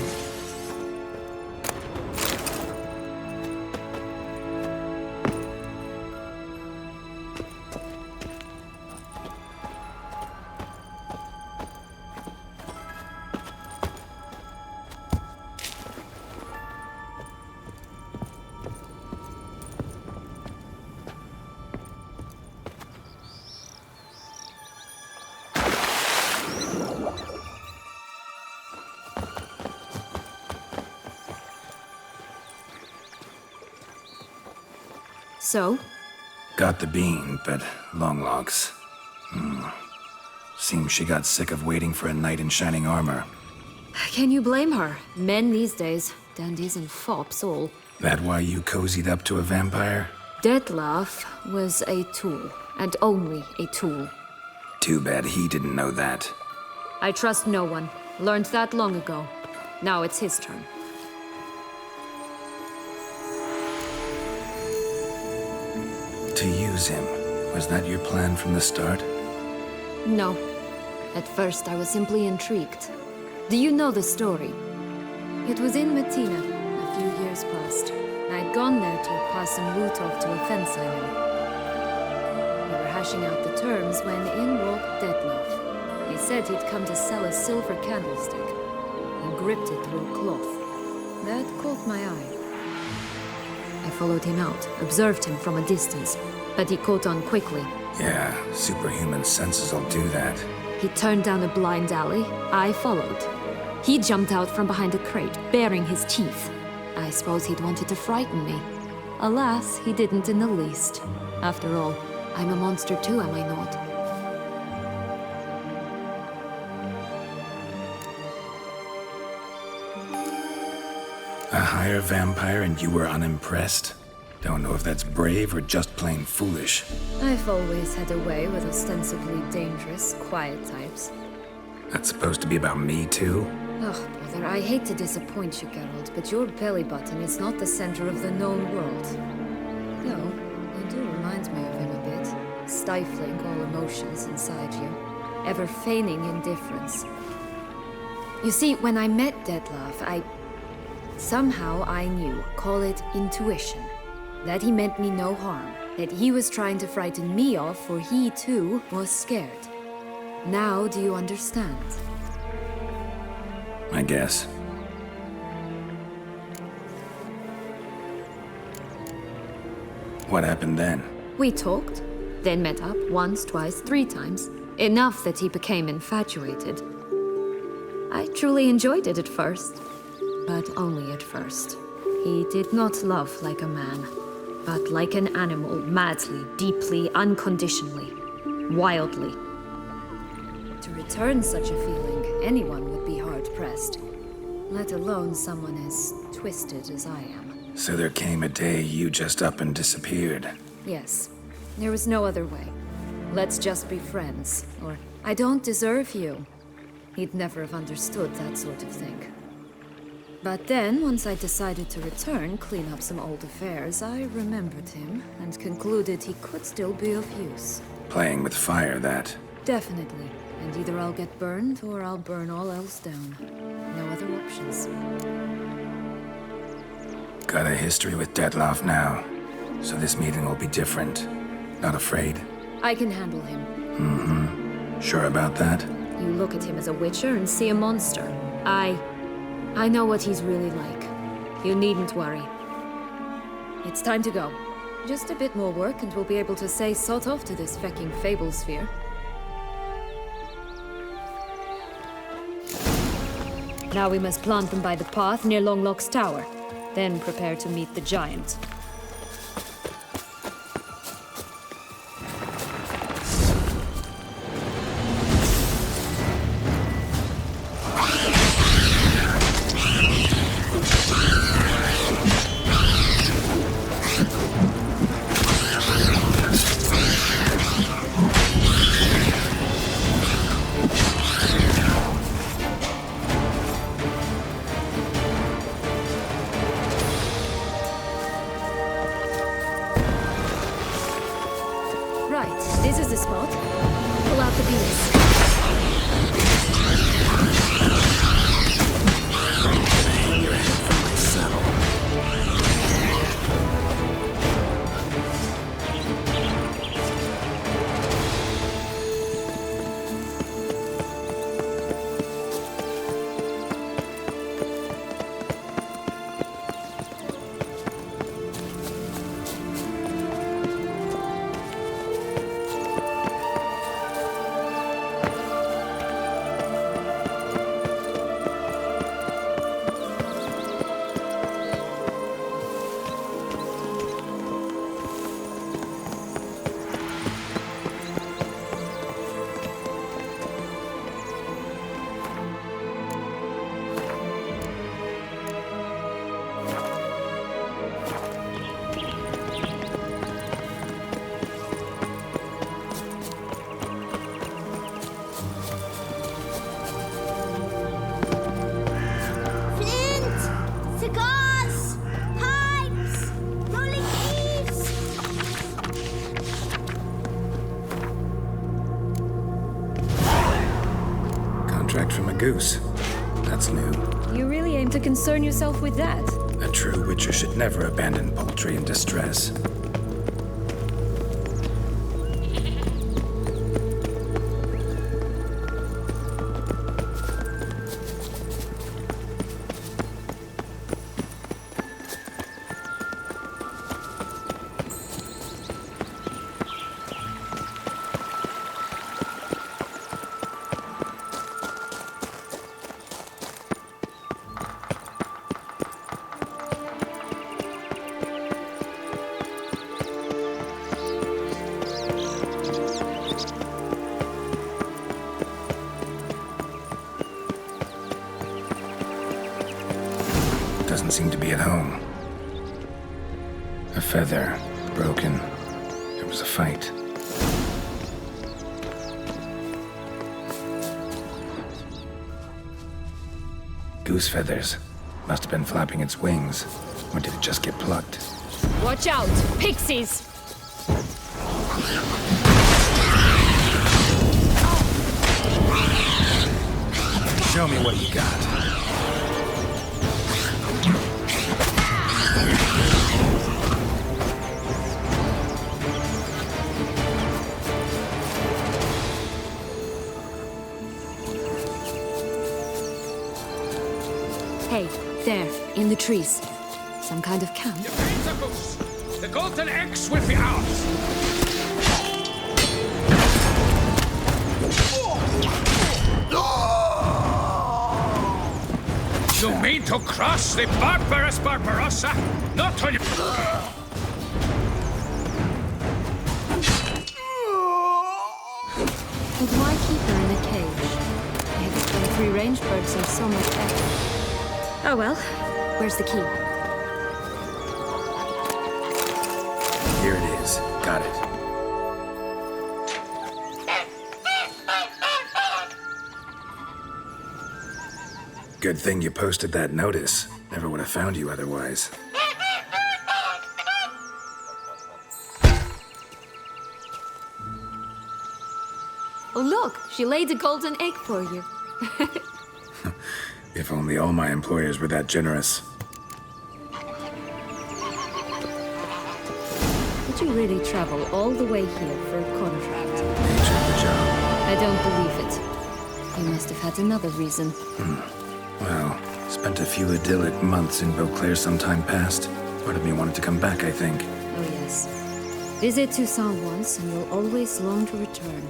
So? Got the bean, but long logs. Seems she got sick of waiting for a knight in shining armor. Can you blame her? Men these days, dandies and fops all. That why you cozied up to a vampire? Detlef was a tool, and only a tool. Too bad he didn't know that. I trust no one. Learned that long ago. Now it's his turn. To use him. Was that your plan from the start? No. At first, I was simply intrigued. Do you know the story? It was in Mettina, a few years past. I'd gone there to pass some loot off to a fence I knew. We were hashing out the terms when in walked Detlef. He said he'd come to sell a silver candlestick. He gripped it through a cloth. That caught my eye. I followed him out, observed him from a distance, but he caught on quickly. Yeah, superhuman senses will do that. He turned down a blind alley. I followed. He jumped out from behind a crate, baring his teeth. I suppose he'd wanted to frighten me. Alas, he didn't in the least. After all, I'm a monster too, am I not? A higher vampire and you were unimpressed? Don't know if that's brave or just plain foolish. I've always had a way with ostensibly dangerous, quiet types. That's supposed to be about me too? Oh, brother, I hate to disappoint you, Geralt, but your belly button is not the center of the known world. No, you do remind me of him a bit. Stifling all emotions inside you. Ever feigning indifference. You see, when I met Detlef, somehow I knew, call it intuition, that he meant me no harm, that he was trying to frighten me off, for he too was scared. Now do you understand? I guess. What happened then? We talked, then met up once, twice, 3 times. Enough that he became infatuated. I truly enjoyed it at first, but only at first. He did not love like a man, but like an animal, madly, deeply, unconditionally, wildly. To return such a feeling, anyone would be hard-pressed, let alone someone as twisted as I am. So there came a day you just up and disappeared. Yes, there was no other way. Let's just be friends, or I don't deserve you. He'd never have understood that sort of thing. But then, once I decided to return, clean up some old affairs, I remembered him and concluded he could still be of use. Playing with fire, that. Definitely. And either I'll get burned, or I'll burn all else down. No other options. Got a history with Detlef now, so this meeting will be different. Not afraid? I can handle him. Mm-hmm. Sure about that? You look at him as a witcher and see a monster. I know what he's really like. You needn't worry. It's time to go. Just a bit more work and we'll be able to say sort off to this fecking fable sphere. Now we must plant them by the path near Longlock's tower. Then prepare to meet the giant. goose. That's new. You really aim to concern yourself with that? A true witcher should never abandon poultry in distress. Doesn't seem to be at home. A feather, broken. There was a fight. Goose feathers. Must have been flapping its wings. Or did it just get plucked? Watch out! Pixies! Show me what you got. Hey, there, in the trees. Some kind of camp. The golden eggs will be ours. You mean to cross the barbarous Barbarossa? Not on your... But why keep her in a cage? I explain free-range birds are so much better. Oh well, where's the key? Here it is. Got it. Good thing you posted that notice. Never would have found you otherwise. Oh look, she laid a golden egg for you. If only all my employers were that generous. Did you really travel all the way here for a contract? Nature of the job. I don't believe it. You must have had another reason. Well, spent a few idyllic months in Beauclair some time past. Part of me wanted to come back, I think. Oh yes. Visit Toussaint once and you'll always long to return.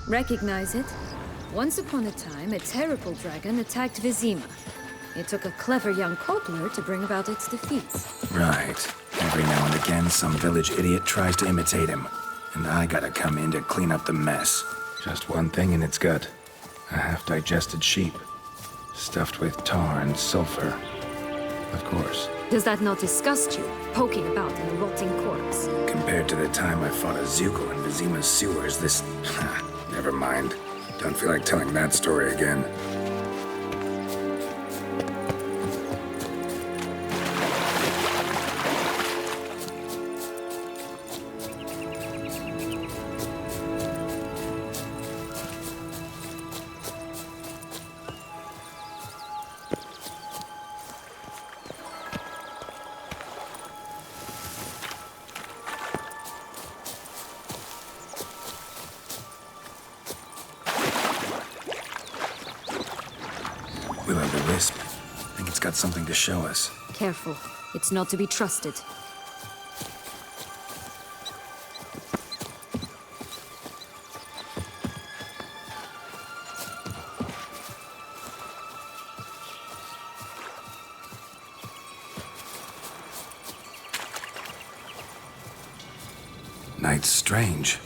Recognize it? Once upon a time, a terrible dragon attacked Vizima. It took a clever young cobbler to bring about its defeat. Right. Every now and again, some village idiot tries to imitate him. And I gotta come in to clean up the mess. Just one thing in its gut. A half-digested sheep. Stuffed with tar and sulfur. Of course. Does that not disgust you, poking about in a rotting corpse? Compared to the time I fought a Zuko in Vizima's sewers, this... Never mind. Don't feel like telling that story again. Will-o'-the-wisp. I think it's got something to show us. Careful. It's not to be trusted. quite strange.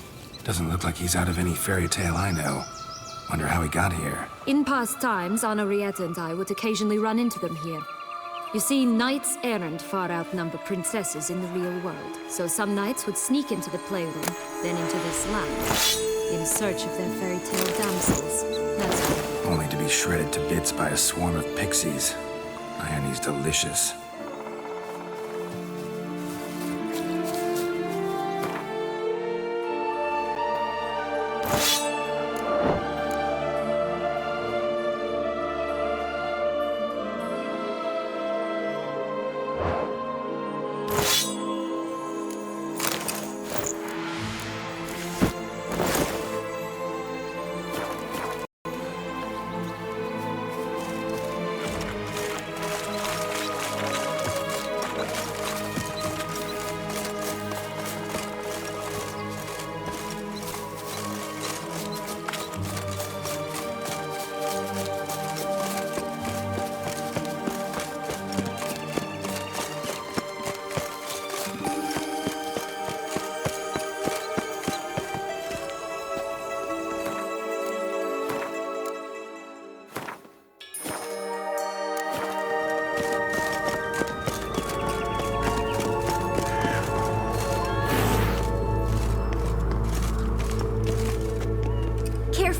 Doesn't look like he's out of any fairy tale I know. Wonder how he got here. In past times, Henriette and I would occasionally run into them here. You see, knights errant far outnumber princesses in the real world. So some knights would sneak into the playroom, then into this land, in search of their fairy tale damsels. That's all. Only to be shredded to bits by a swarm of pixies. Irony's delicious.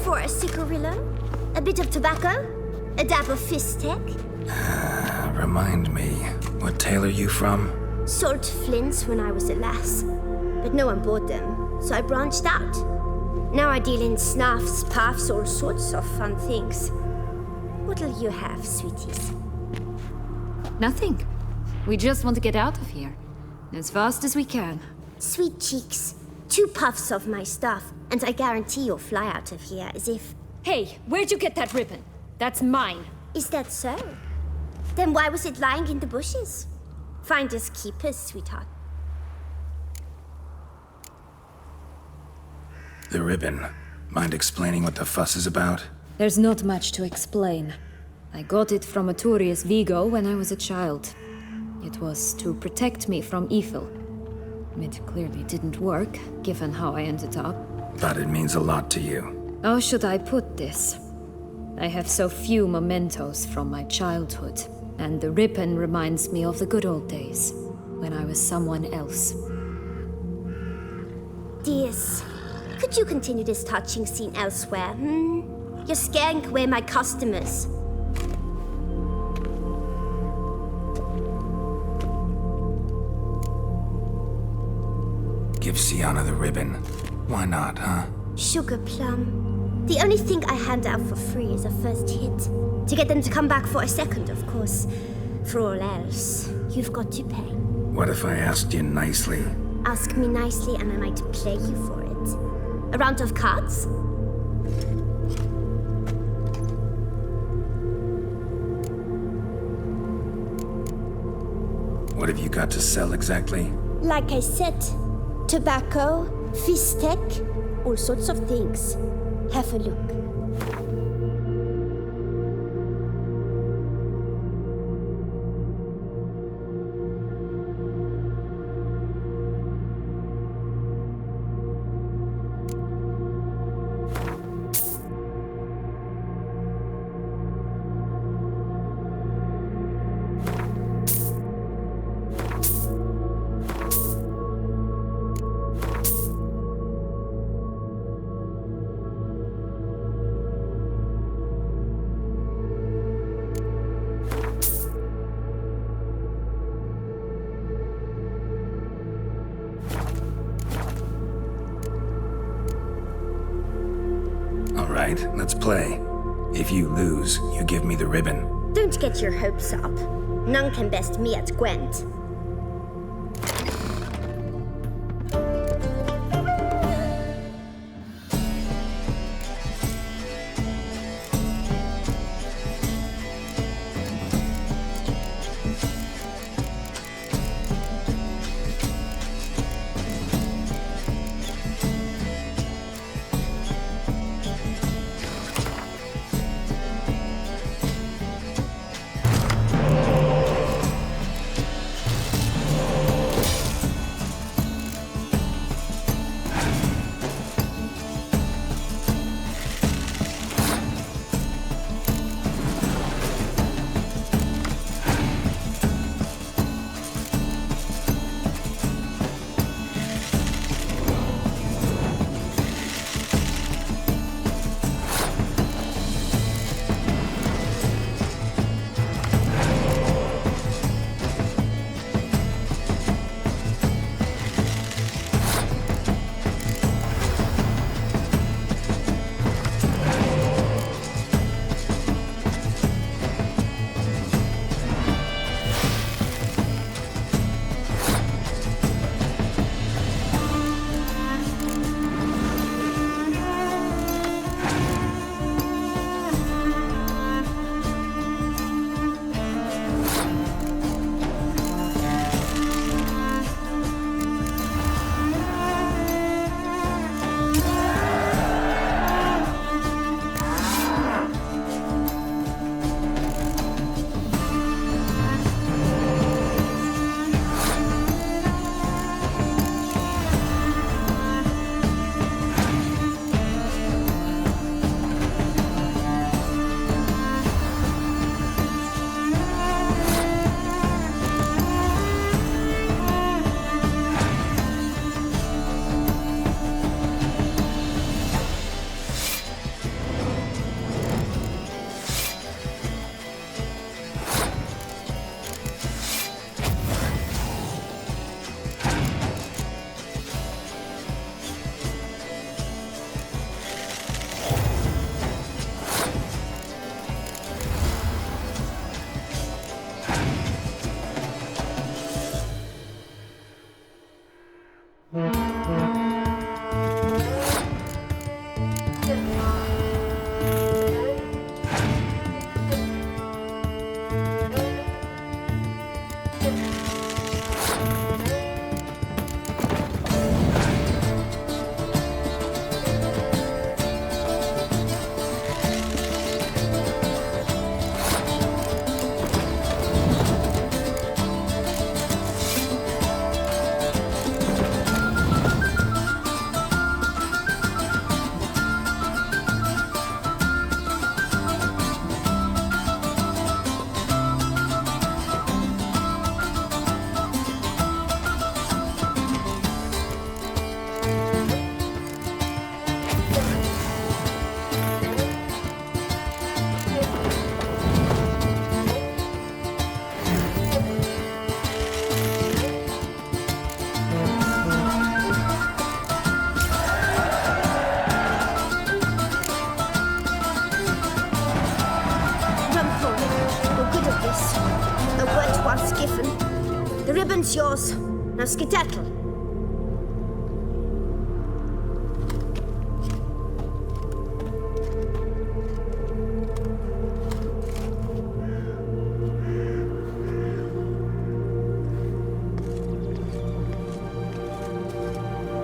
For a cigarillo, a bit of tobacco, a dab of fistek. Remind me, what tale are you from? Sold flints when I was a lass, but no one bought them, so I branched out. Now I deal in snuffs, puffs, all sorts of fun things. What'll you have, sweeties? Nothing. We just want to get out of here, as fast as we can. Sweet cheeks, 2 puffs of my stuff, and I guarantee you'll fly out of here as if... Hey, where'd you get that ribbon? That's mine. Is that so? Then why was it lying in the bushes? Finders keepers, sweetheart. The ribbon. Mind explaining what the fuss is about? There's not much to explain. I got it from Aturius Vigo when I was a child. It was to protect me from evil. It clearly didn't work, given how I ended up. But it means a lot to you. How should I put this? I have so few mementos from my childhood, and the ribbon reminds me of the good old days, when I was someone else. Dears, could you continue this touching scene elsewhere, You're scaring away my customers. Give Sienna the ribbon. Why not, huh? Sugar plum. The only thing I hand out for free is a first hit. To get them to come back for a second, of course. For all else, you've got to pay. What if I asked you nicely? Ask me nicely and I might play you for it. A round of cards? What have you got to sell exactly? Like I said, tobacco, fistek, all sorts of things. Have a look. Alright, let's play. If you lose, you give me the ribbon. Don't get your hopes up. None can best me at Gwent. The ribbon's yours. Now skedaddle.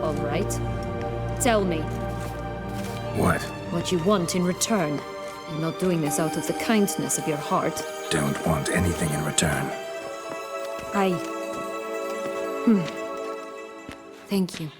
All right. Tell me. What? What you want in return. I'm not doing this out of the kindness of your heart. Don't want anything in return. Thank you.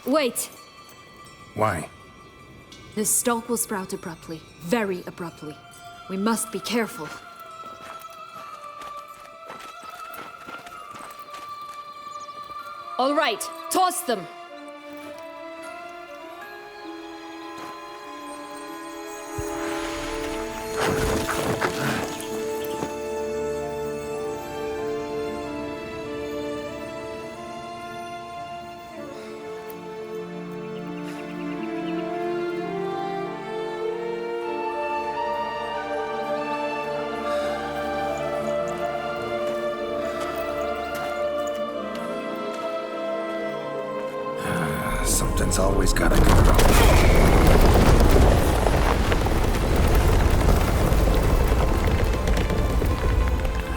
Wait! Why? This stalk will sprout abruptly. Very abruptly. We must be careful. All right, toss them! Something's always gotta go wrong.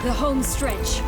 The home stretch.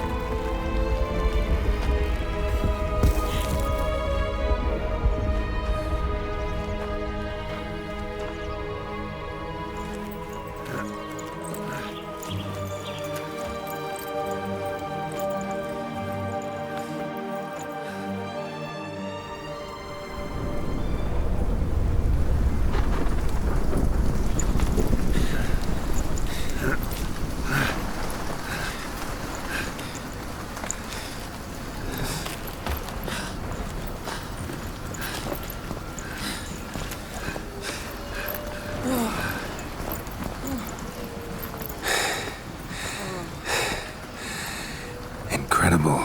Incredible.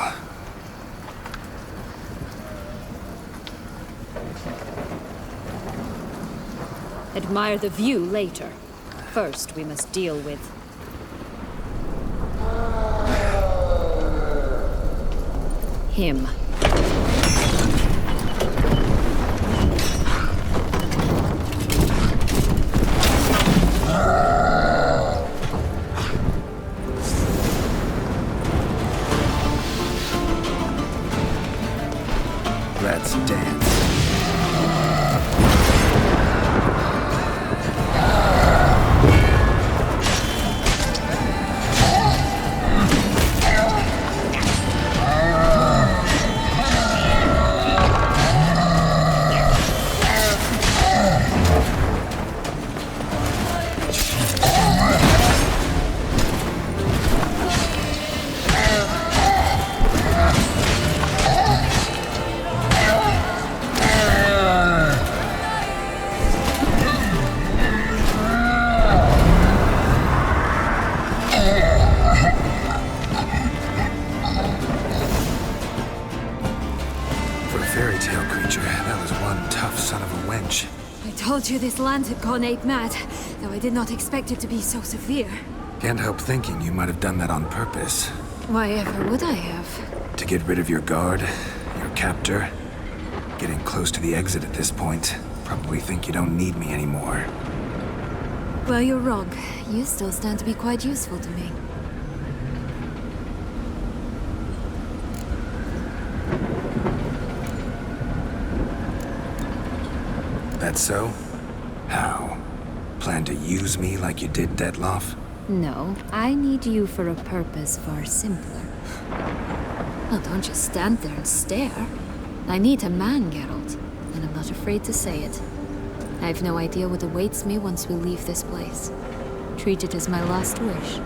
Admire the view later. First, we must deal with him. Let's dance. One tough son of a wench. I told you this land had gone ape mad, though I did not expect it to be so severe. Can't help thinking you might have done that on purpose. Why ever would I have? To get rid of your guard, your captor. Getting close to the exit at this point. Probably think you don't need me anymore. Well, you're wrong. You still stand to be quite useful to me. That so? How? Plan to use me like you did Detloff? No, I need you for a purpose far simpler. Well, don't just stand there and stare. I need a man, Geralt, and I'm not afraid to say it. I have no idea what awaits me once we leave this place. Treat it as my last wish.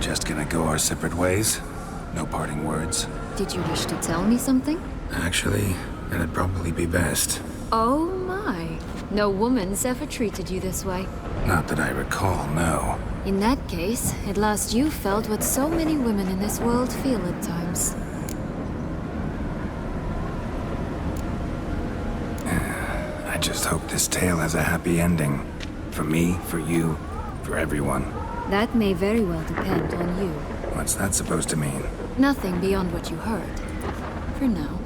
Just gonna go our separate ways? No parting words? Did you wish to tell me something? Actually, that'd probably be best. Oh my. No woman's ever treated you this way. Not that I recall, no. In that case, at last you felt what so many women in this world feel at times. I just hope this tale has a happy ending. For me, for you, for everyone. That may very well depend on you. What's that supposed to mean? Nothing beyond what you heard. For now.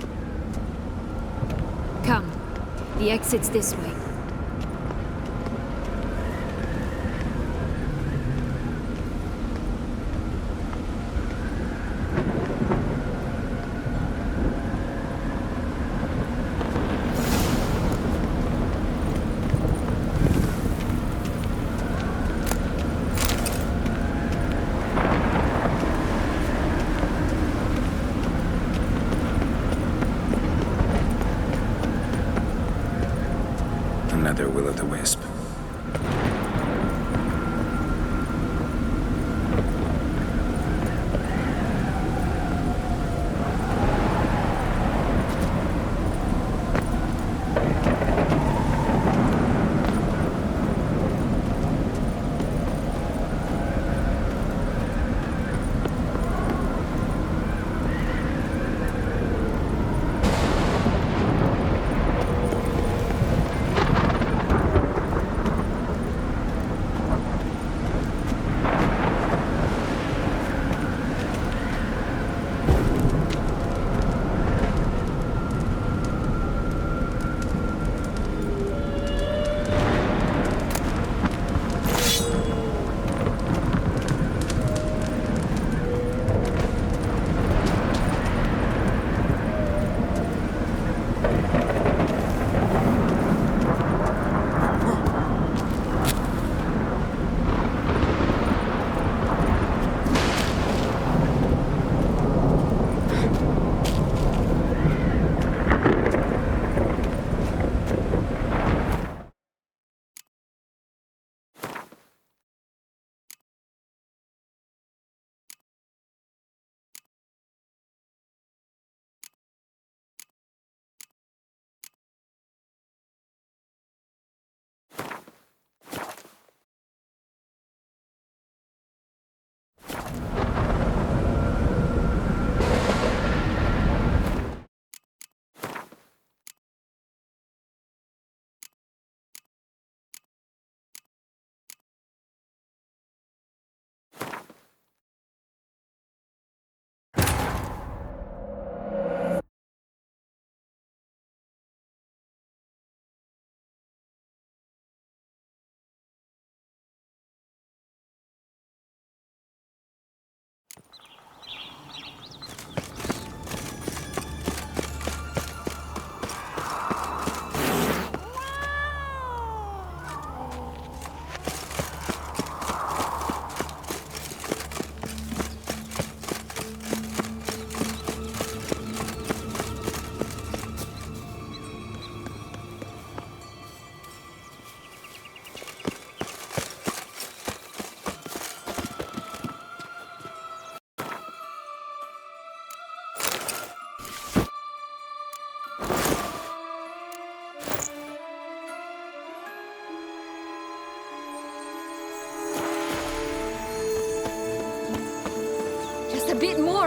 Come. The exit's this way. Another will-o'-the-wisp.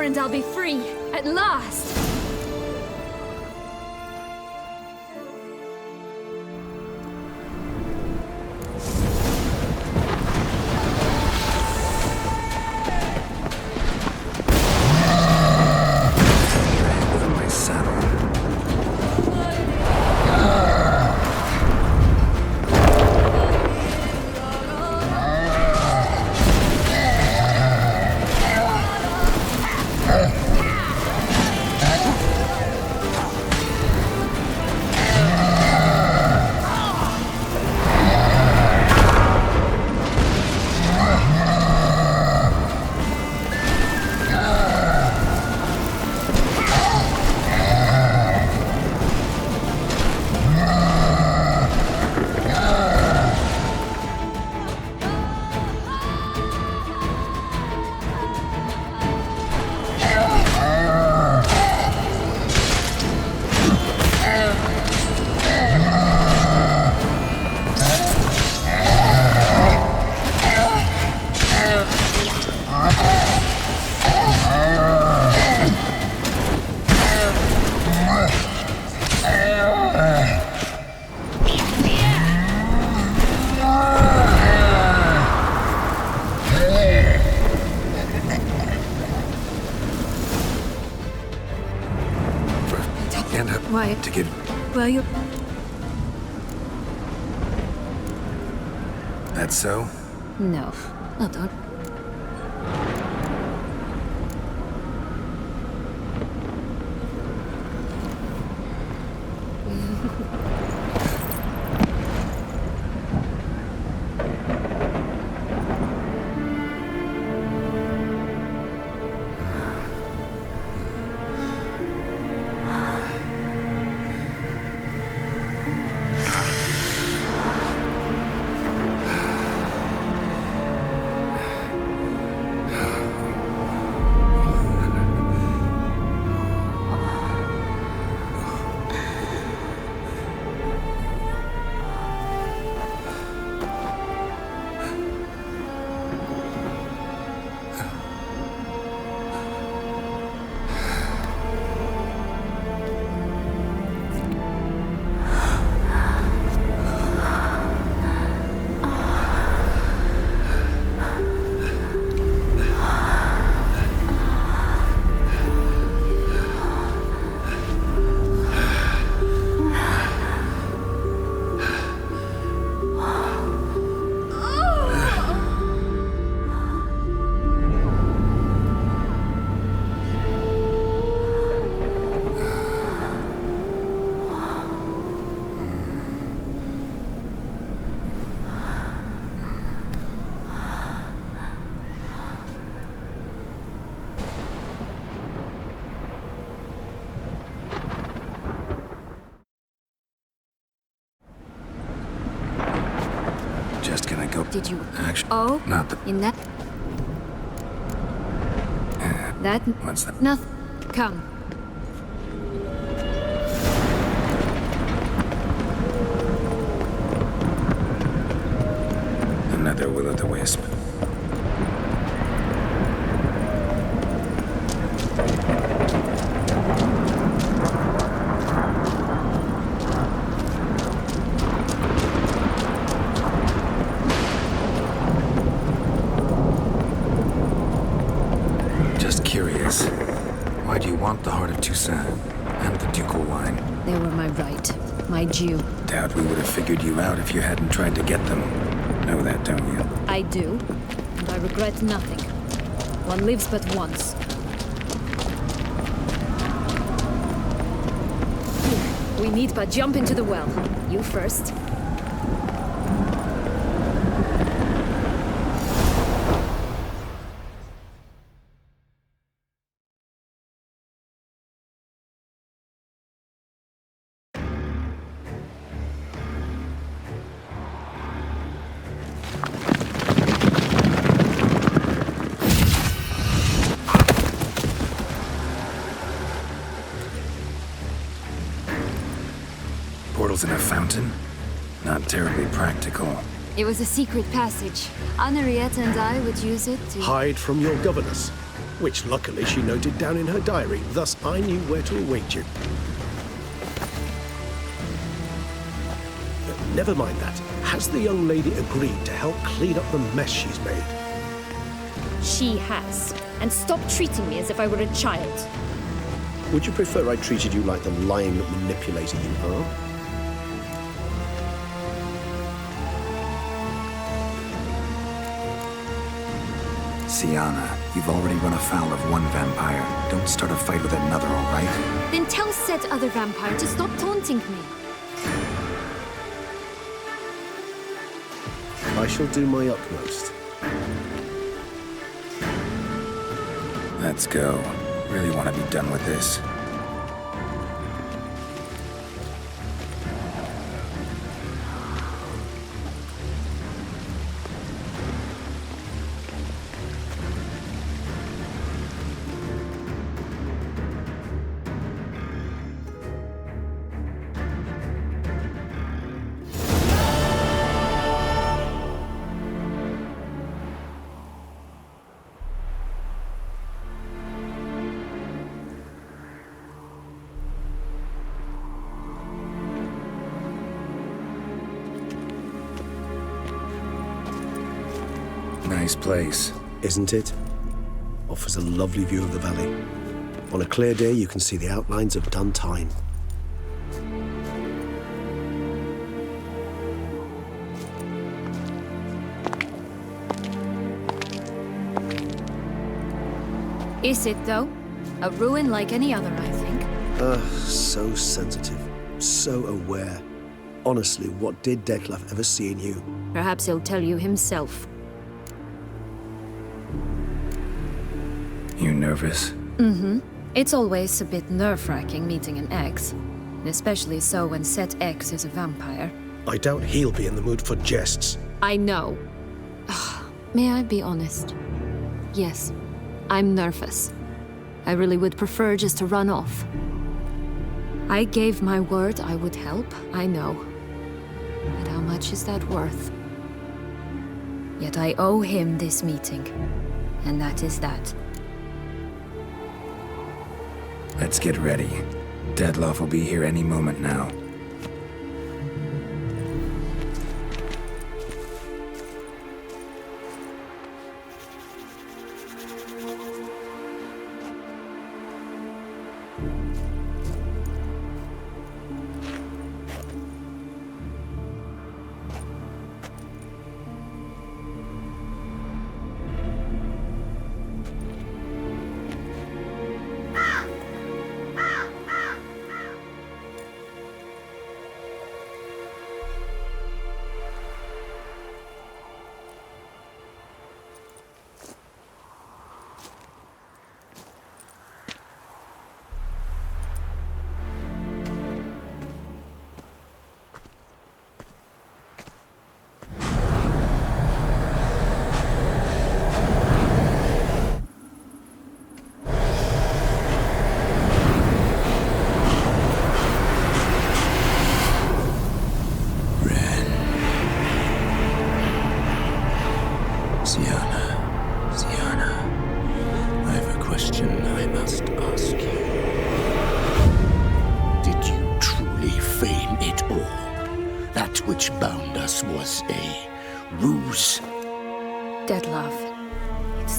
and I'll be free, at last! Why? To get... Well, you... That's so? No. Oh, don't... Did you... Actually... Oh? Not the... In that... That... What's that? Nothing. Come. Another will-o'-the-wisp. Why do you want the heart of Toussaint and the ducal wine? They were my right, my due. Doubt we would have figured you out if you hadn't tried to get them. Know that, don't you? I do, and I regret nothing. One lives but once. Here, we need but jump into the well. You first. Portals in a fountain? Not terribly practical. It was a secret passage. Henriette and I would use it to... Hide from your governess. which luckily she noted down in her diary, thus I knew where to await you. Never mind that. Has the young lady agreed to help clean up the mess she's made? She has. And stop treating me as if I were a child. Would you prefer I treated you like the lying manipulator you are? Sienna, you've already run afoul of one vampire. Don't start a fight with another, all right? Then tell said other vampire to stop taunting me. I shall do my utmost. Let's go. Really want to be done with this. Nice place. Isn't it? Offers a lovely view of the valley. On a clear day, you can see the outlines of done time. Is it, though? A ruin like any other, I think. So sensitive. So aware. Honestly, what did Detlef ever see in you? Perhaps he'll tell you himself. You nervous? Mm-hmm. It's always a bit nerve-wracking meeting an ex. Especially so when said ex is a vampire. I doubt he'll be in the mood for jests. I know. May I be honest? Yes, I'm nervous. I really would prefer just to run off. I gave my word I would help, I know. But how much is that worth? Yet I owe him this meeting. And that is that. Let's get ready. Detlef will be here any moment now.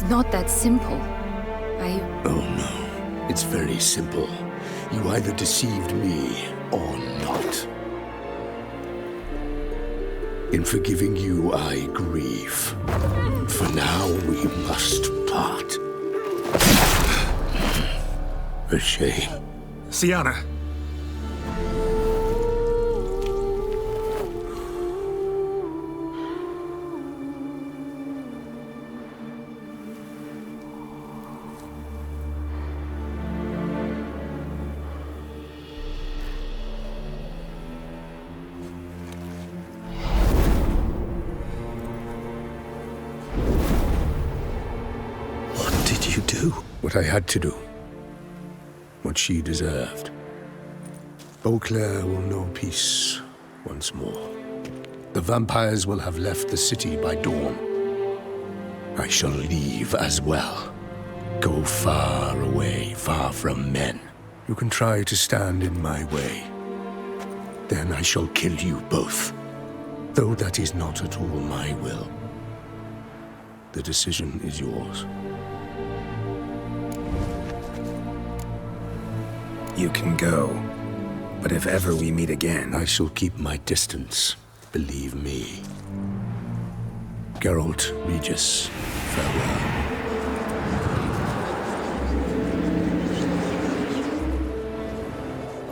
Not that simple. Oh no, it's very simple. You either deceived me or not. In forgiving you, I grieve. For now, we must part. A shame. Sienna! What I had to do. What she deserved. Beauclair will know peace once more. The vampires will have left the city by dawn. I shall leave as well. Go far away, far from men. You can try to stand in my way. Then I shall kill you both. Though that is not at all my will. The decision is yours. You can go. But if ever we meet again... I shall keep my distance, believe me. Geralt Regis, farewell.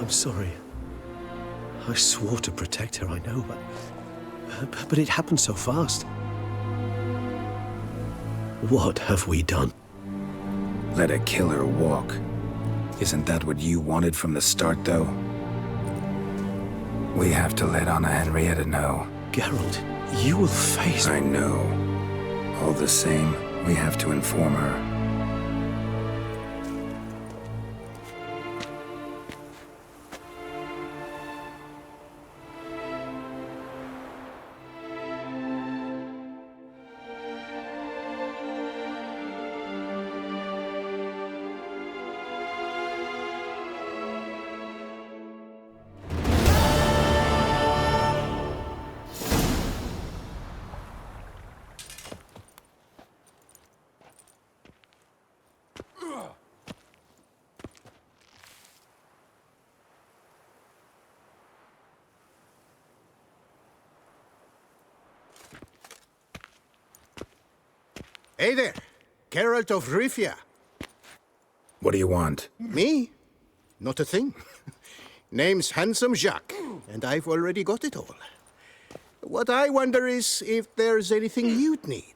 I'm sorry. I swore to protect her, I know, but it happened so fast. What have we done? Let a killer walk. Isn't that what you wanted from the start, though? We have to let Anna Henrietta know. Geralt, you will face... I know. All the same, we have to inform her. Hey there, Geralt of Rivia. What do you want? Me? Not a thing. Name's Handsome Jacques, and I've already got it all. What I wonder is if there's anything you'd need.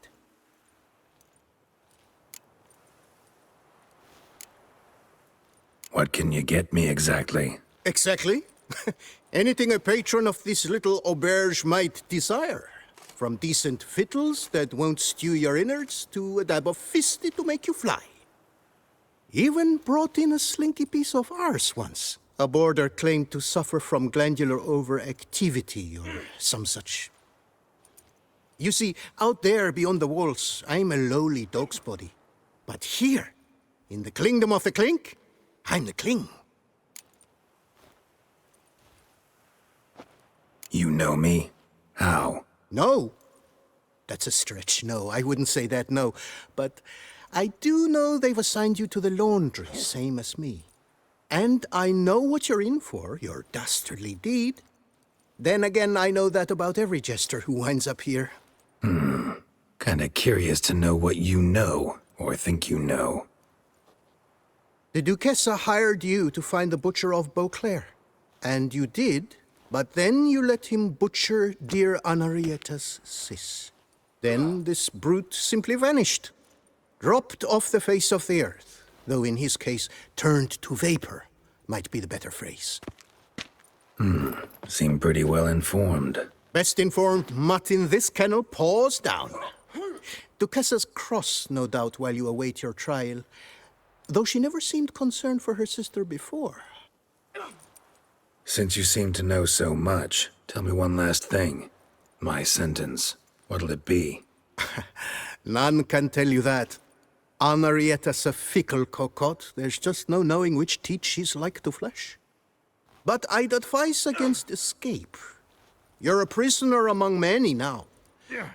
What can you get me exactly? Exactly. Anything a patron of this little auberge might desire. From decent victuals that won't stew your innards to a dab of fisty to make you fly. Even brought in a slinky piece of arse once. A boarder claimed to suffer from glandular overactivity or some such. You see, out there beyond the walls, I'm a lowly dog's body. But here, in the kingdom of the clink, I'm the king. You know me? How? No. That's a stretch, no. I wouldn't say that, no. But I do know they've assigned you to the laundry, same as me. And I know what you're in for, your dastardly deed. Then again, I know that about every jester who winds up here. Kinda curious to know what you know, or think you know. The Duchessa hired you to find the butcher of Beauclair. And you did, but then you let him butcher dear Anarietta's sis. Then this brute simply vanished. Dropped off the face of the earth, though in his case, turned to vapor, might be the better phrase. Seem pretty well informed. Best informed mutt in this kennel, paws down. Duchessa's cross, no doubt, while you await your trial, though she never seemed concerned for her sister before. Since you seem to know so much, tell me one last thing. My sentence, what'll it be? None can tell you that. Anarietta's a fickle cocotte. There's just no knowing which teat she's like to flesh. But I'd advise against escape. You're a prisoner among many now.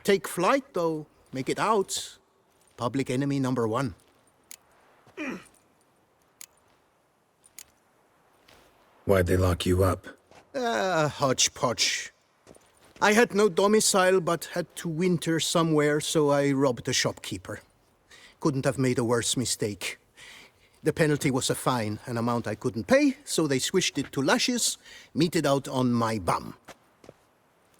Take flight, though. Make it out. Public enemy number one. Why'd they lock you up? Hodgepodge. I had no domicile, but had to winter somewhere, so I robbed a shopkeeper. Couldn't have made a worse mistake. The penalty was a fine, an amount I couldn't pay, so they switched it to lashes, meted out on my bum.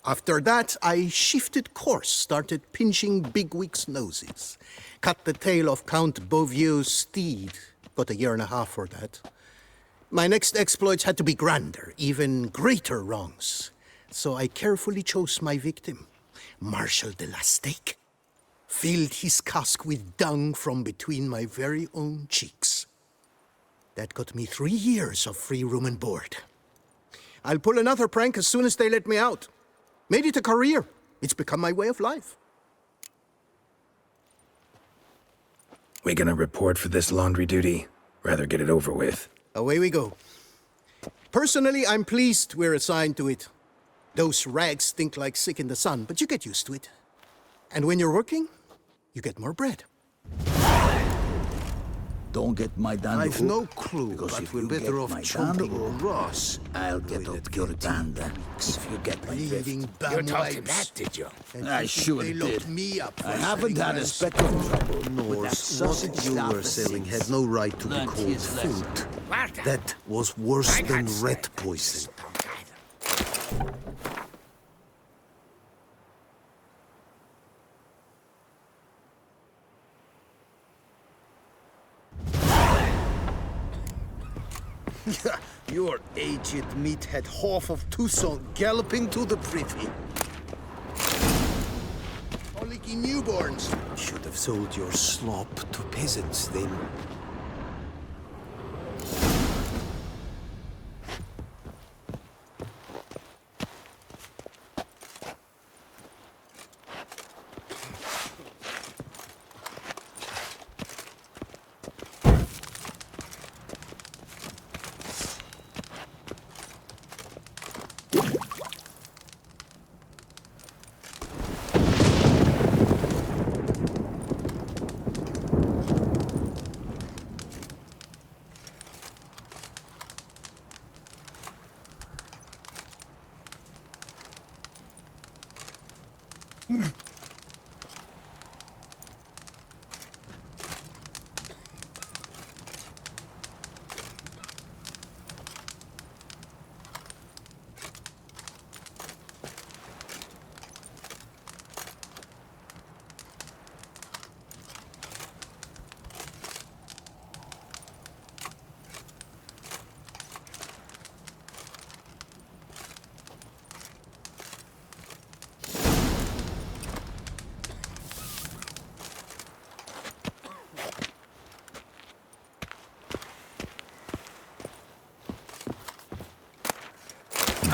After that, I shifted course, started pinching bigwigs' noses. Cut the tail of Count Beauvieux's steed. Got a year and a half for that. My next exploits had to be grander, even greater wrongs. So I carefully chose my victim, Marshal de la Stake. Filled his cask with dung from between my very own cheeks. That got me 3 years of free room and board. I'll pull another prank as soon as they let me out. Made it a career. It's become my way of life. We gonna report for this laundry duty? Rather get it over with. Away we go. Personally, I'm pleased we're assigned to it. Those rags stink like sick in the sun, but you get used to it. And when you're working, you get more bread. Don't get my dand. I've no clue, because but if we're you better get off my chomping dand, on Ross. I'll get up your dand if you get my Bleeding drift. bum You told him wipes. that, did you? And I you think sure they did. locked me up for I haven't selling had a rats? speck of trouble with that Norse, what sausage you stopper were selling since. had no right to be Learned called his lesson. food. Well done. That was worse I than can't rat stand poison. punk either. Your aged meathead half of Tucson galloping to the privy. Colicky newborns. Should have sold your slop to peasants then.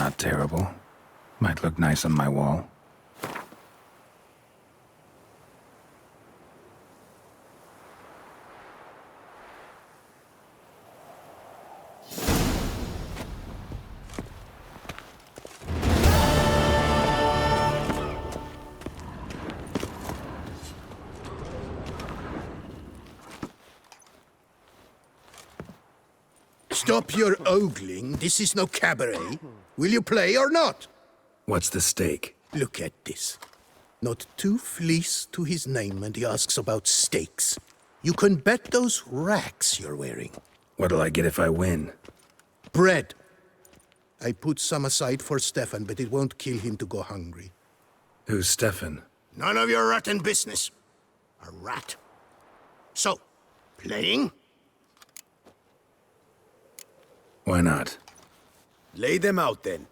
Not terrible. Might look nice on my wall. Stop your ogling. This is no cabaret. Will you play or not? What's the stake? Look at this. Not two fleece to his name, and he asks about stakes. You can bet those racks you're wearing. What'll I get if I win? Bread. I put some aside for Stefan, but it won't kill him to go hungry. Who's Stefan? None of your rotten business. A rat. So, playing? Why not? Lay them out then.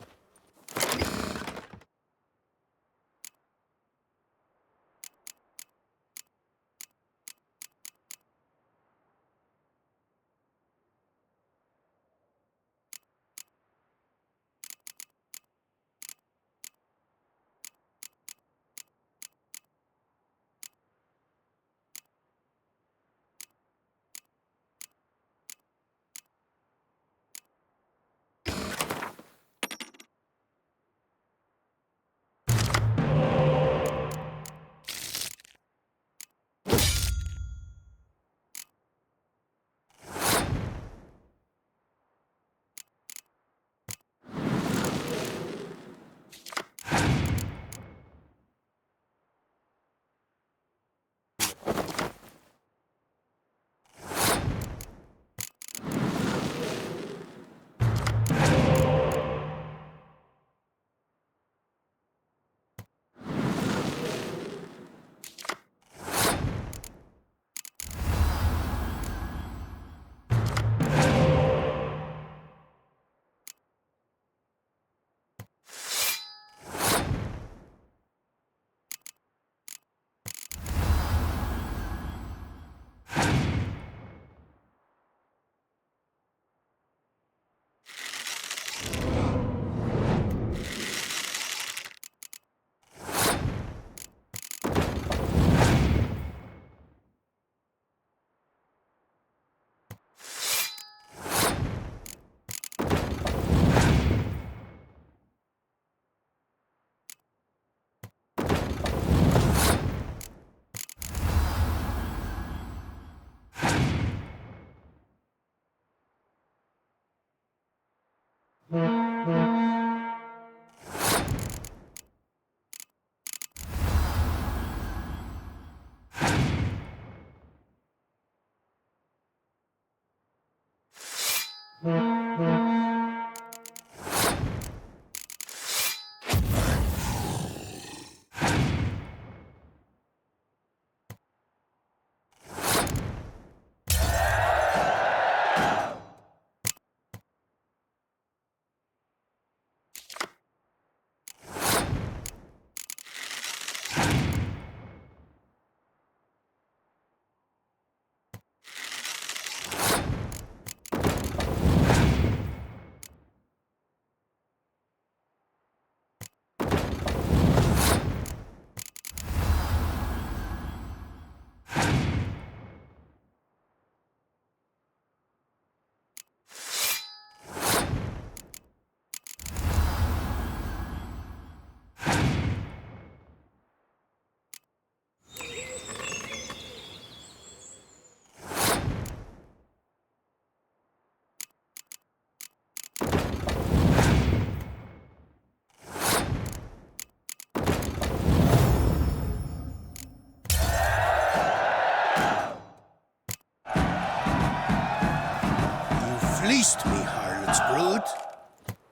feast me, harlot's brood.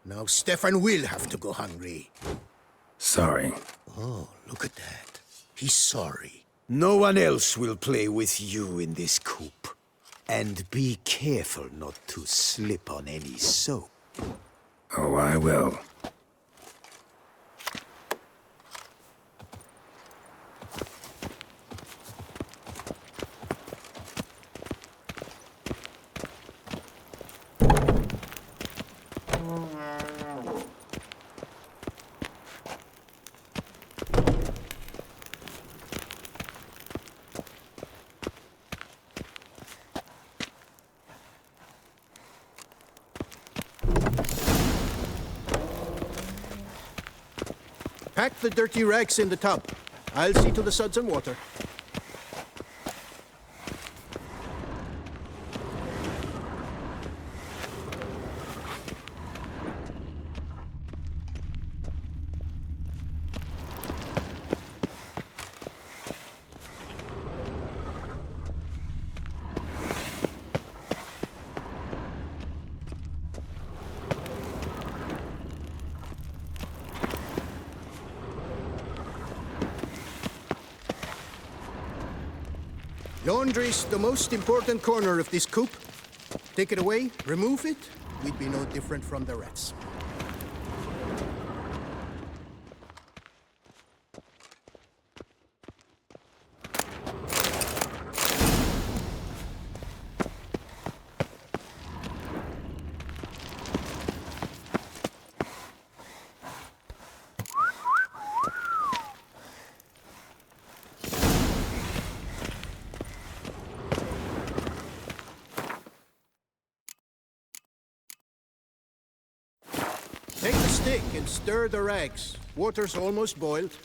Now Stefan will have to go hungry. Sorry. Oh, look at that. He's sorry. No one else will play with you in this coop. And be careful not to slip on any soap. Oh, I will. Pack the dirty rags in the tub. I'll see to the suds and water. Laundry's the most important corner of this coop. Take it away, remove it, we'd be no different from the rats. Take the stick and stir the rags. Water's almost boiled.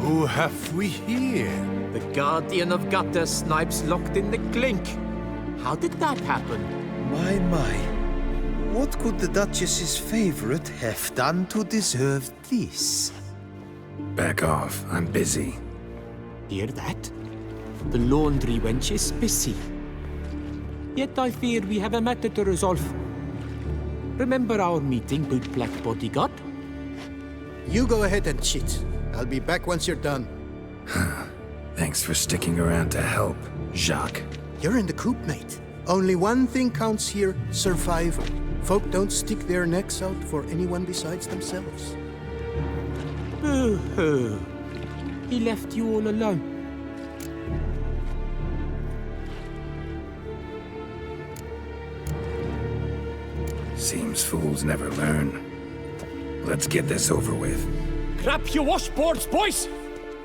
Who have we here? The Guardian of Gutter Snipes locked in the clink. How did that happen? My. What could the Duchess's favorite have done to deserve this? Back off. I'm busy. Hear that? The laundry wench is busy. Yet I fear we have a matter to resolve. Remember our meeting, bootblack bodyguard? You go ahead and chit. I'll be back once you're done. Thanks for sticking around to help, Jacques. You're in the coop, mate. Only one thing counts here, survival. Folk don't stick their necks out for anyone besides themselves. Boo-hoo. He left you all alone. Seems fools never learn. Let's get this over with. Grab your washboards, boys!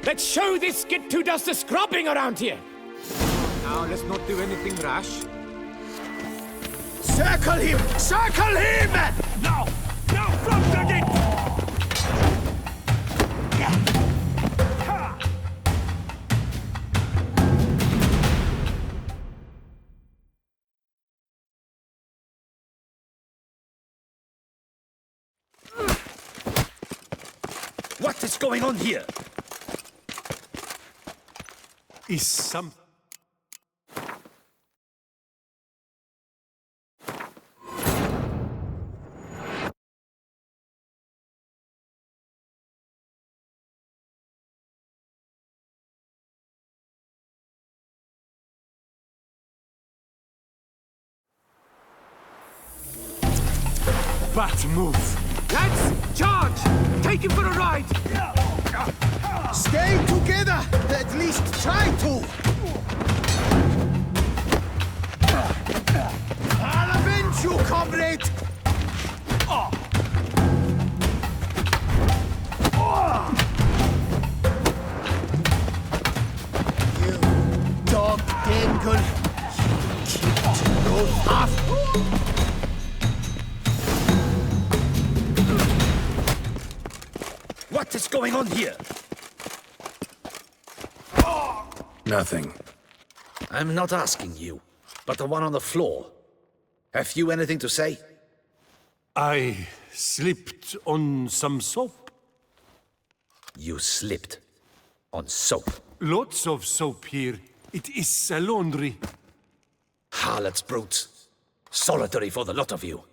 Let's show this skid who does the scrubbing around here! Now, let's not do anything rash. Circle him! Circle him! Now! Now, from the gate! What is going on here? Is some... Bad move. Lads, charge! Take him for a ride! Stay together! At least try to! I'll avenge got you, comrade! You dog dangle! Kicked no half! What is going on here? Nothing. I'm not asking you, but the one on the floor. Have you anything to say? I slipped on some soap. You slipped on soap. Lots of soap here. It is a laundry. Harlots, brutes. Solitary for the lot of you.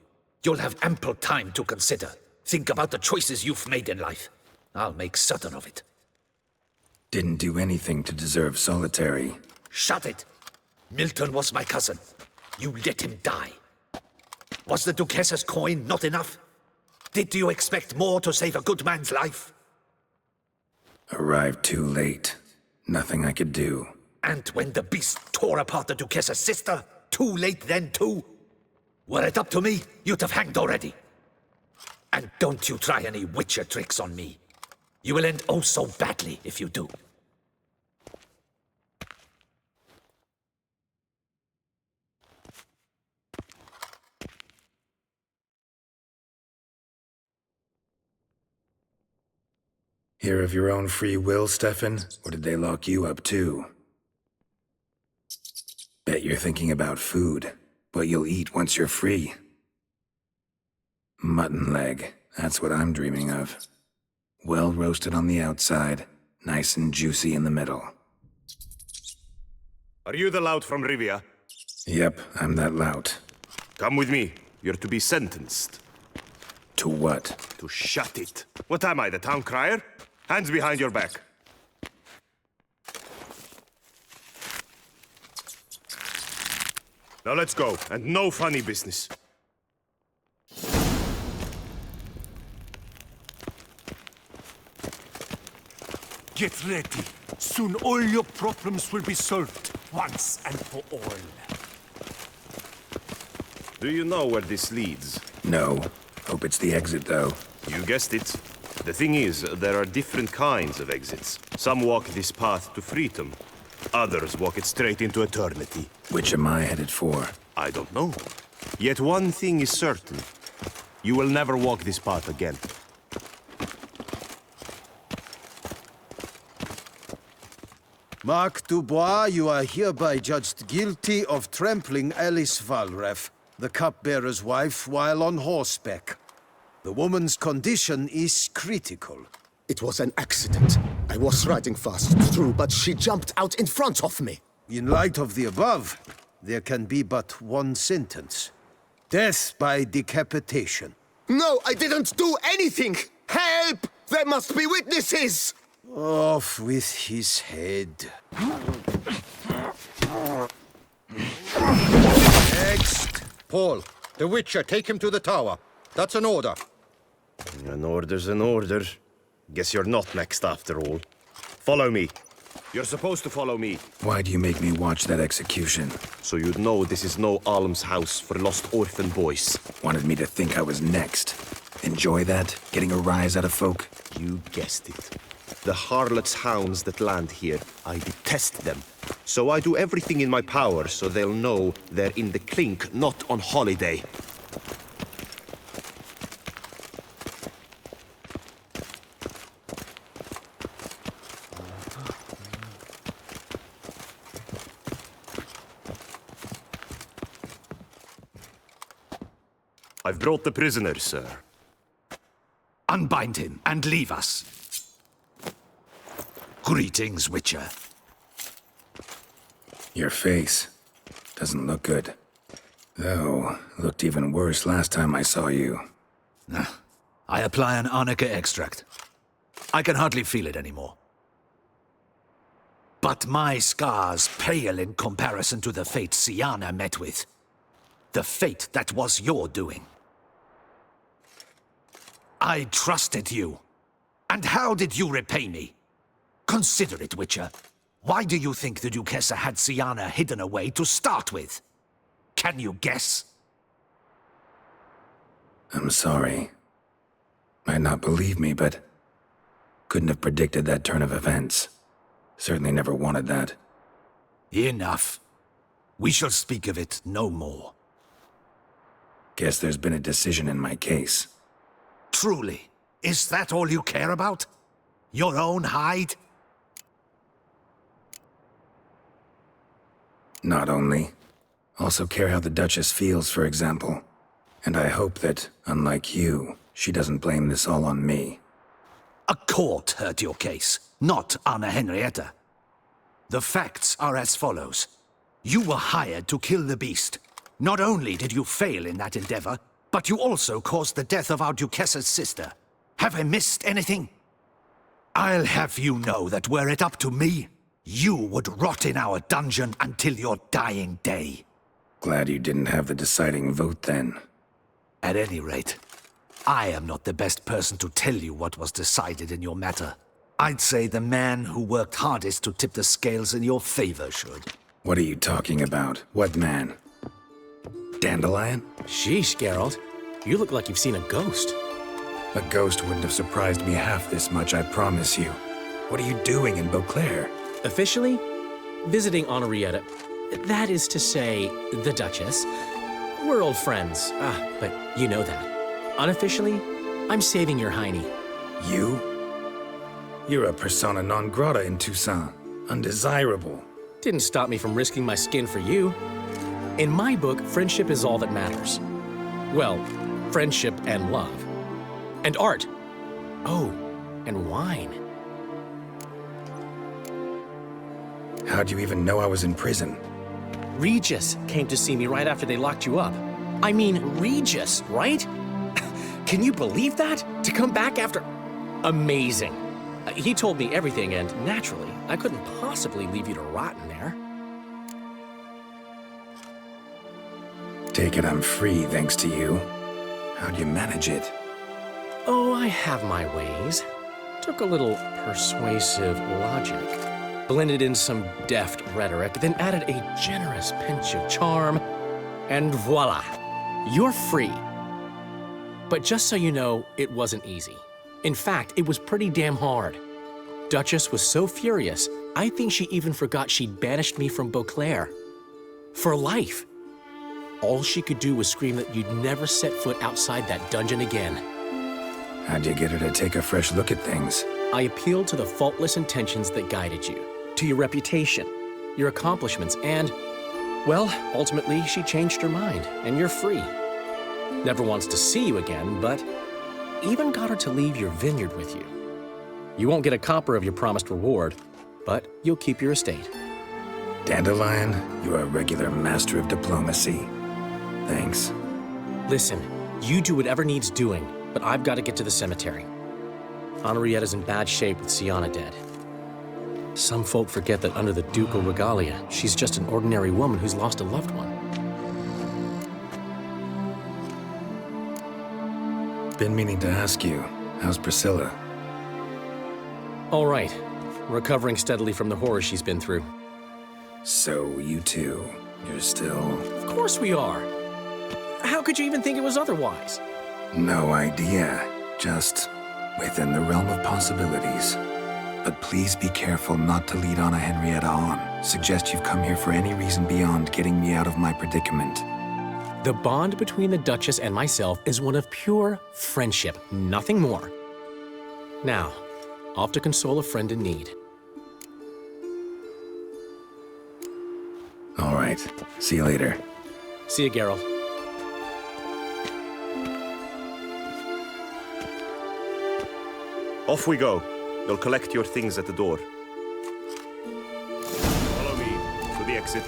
You'll have ample time to consider. Think about the choices you've made in life. I'll make certain of it. Didn't do anything to deserve solitary. Shut it! Milton was my cousin. You let him die. Was the Duchess's coin not enough? Did you expect more to save a good man's life? Arrived too late. Nothing I could do. And when the beast tore apart the Duchess's sister, too late then too? Were it up to me, you'd have hanged already. And don't you try any witcher tricks on me. You will end oh so badly if you do. Here of your own free will, Stefan? Or did they lock you up too? Bet you're thinking about food. What you'll eat once you're free. Mutton leg. That's what I'm dreaming of. Well roasted on the outside, nice and juicy in the middle. Are you the lout from Rivia? Yep, I'm that lout. Come with me. You're to be sentenced. To what? To shut it. What am I, the town crier? Hands behind your back. Now let's go, and no funny business. Get ready. Soon all your problems will be solved, once and for all. Do you know where this leads? No. Hope it's the exit, though. You guessed it. The thing is, there are different kinds of exits. Some walk this path to freedom. Others walk it straight into eternity. Which am I headed for? I don't know. Yet one thing is certain. You will never walk this path again. Mark Dubois, you are hereby judged guilty of trampling Alice Valref, the cupbearer's wife, while on horseback. The woman's condition is critical. It was an accident. I was riding fast through, but she jumped out in front of me. In light of the above, there can be but one sentence. Death by decapitation. No, I didn't do anything! Help! There must be witnesses! Off with his head. Next! Paul, the Witcher, take him to the tower. That's an order. An order's an order. Guess you're not next after all. Follow me. You're supposed to follow me. Why do you make me watch that execution? So you'd know this is no almshouse for lost orphan boys. Wanted me to think I was next. Enjoy that? Getting a rise out of folk? You guessed it. The harlots' hounds that land here, I detest them. So I do everything in my power so they'll know they're in the clink, not on holiday. I've brought the prisoner, sir. Unbind him and leave us. Greetings, Witcher. Your face doesn't look good. Though, looked even worse last time I saw you. I apply an arnica extract. I can hardly feel it anymore. But my scars pale in comparison to the fate Siana met with. The fate that was your doing. I trusted you. And how did you repay me? Consider it, Witcher. Why do you think the Duchessa had Siana hidden away to start with? Can you guess? I'm sorry. Might not believe me, but couldn't have predicted that turn of events. Certainly never wanted that. Enough. We shall speak of it no more. Guess there's been a decision in my case. Truly, is that all you care about? Your own hide? Not only. Also care how the Duchess feels, for example. And I hope that, unlike you, she doesn't blame this all on me. A court heard your case, not Anna Henrietta. The facts are as follows. You were hired to kill the beast. Not only did you fail in that endeavor, but you also caused the death of our Duchess's sister. Have I missed anything? I'll have you know that were it up to me, you would rot in our dungeon until your dying day. Glad you didn't have the deciding vote then. At any rate, I am not the best person to tell you what was decided in your matter. I'd say the man who worked hardest to tip the scales in your favor should. What are you talking about? What man? Dandelion? Sheesh, Geralt. You look like you've seen a ghost. A ghost wouldn't have surprised me half this much, I promise you. What are you doing in Beauclair? Officially, visiting Henrietta. That is to say, the Duchess. We're old friends. But you know that. Unofficially, I'm saving your hiney. You? You're a persona non grata in Toussaint. Undesirable. Didn't stop me from risking my skin for you. In my book, friendship is all that matters. Well, friendship and love. And art. Oh, and wine. How'd you even know I was in prison? Regis came to see me right after they locked you up. I mean, Regis, right? Can you believe that? To come back after... Amazing. He told me everything, and naturally, I couldn't possibly leave you to rot in there. Take it I'm free, thanks to you. How'd you manage it? Oh, I have my ways. Took a little persuasive logic. Blended in some deft rhetoric, then added a generous pinch of charm, and voila, you're free. But just so you know, it wasn't easy. In fact, it was pretty damn hard. Duchess was so furious, I think she even forgot she'd banished me from Beauclair. For life. All she could do was scream that you'd never set foot outside that dungeon again. How'd you get her to take a fresh look at things? I appealed to the faultless intentions that guided you, to your reputation, your accomplishments, and, well, ultimately she changed her mind, and you're free. Never wants to see you again, but even got her to leave your vineyard with you. You won't get a copper of your promised reward, but you'll keep your estate. Dandelion, you're a regular master of diplomacy. Thanks. Listen, you do whatever needs doing, but I've got to get to the cemetery. Henrietta's in bad shape with Sienna dead. Some folk forget that under the ducal regalia, she's just an ordinary woman who's lost a loved one. Been meaning to ask you, how's Priscilla? All right. Recovering steadily from the horror she's been through. So, you two, you're still... Of course we are. How could you even think it was otherwise? No idea. Just within the realm of possibilities. But please be careful not to lead Anna Henrietta on. Suggest you've come here for any reason beyond getting me out of my predicament. The bond between the Duchess and myself is one of pure friendship, nothing more. Now, off to console a friend in need. All right. See you later. See you, Geralt. Off we go. You'll collect your things at the door. Follow me to the exit.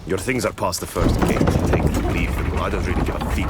Your things are past the first gate. Take them, leave them. I don't really give a fig.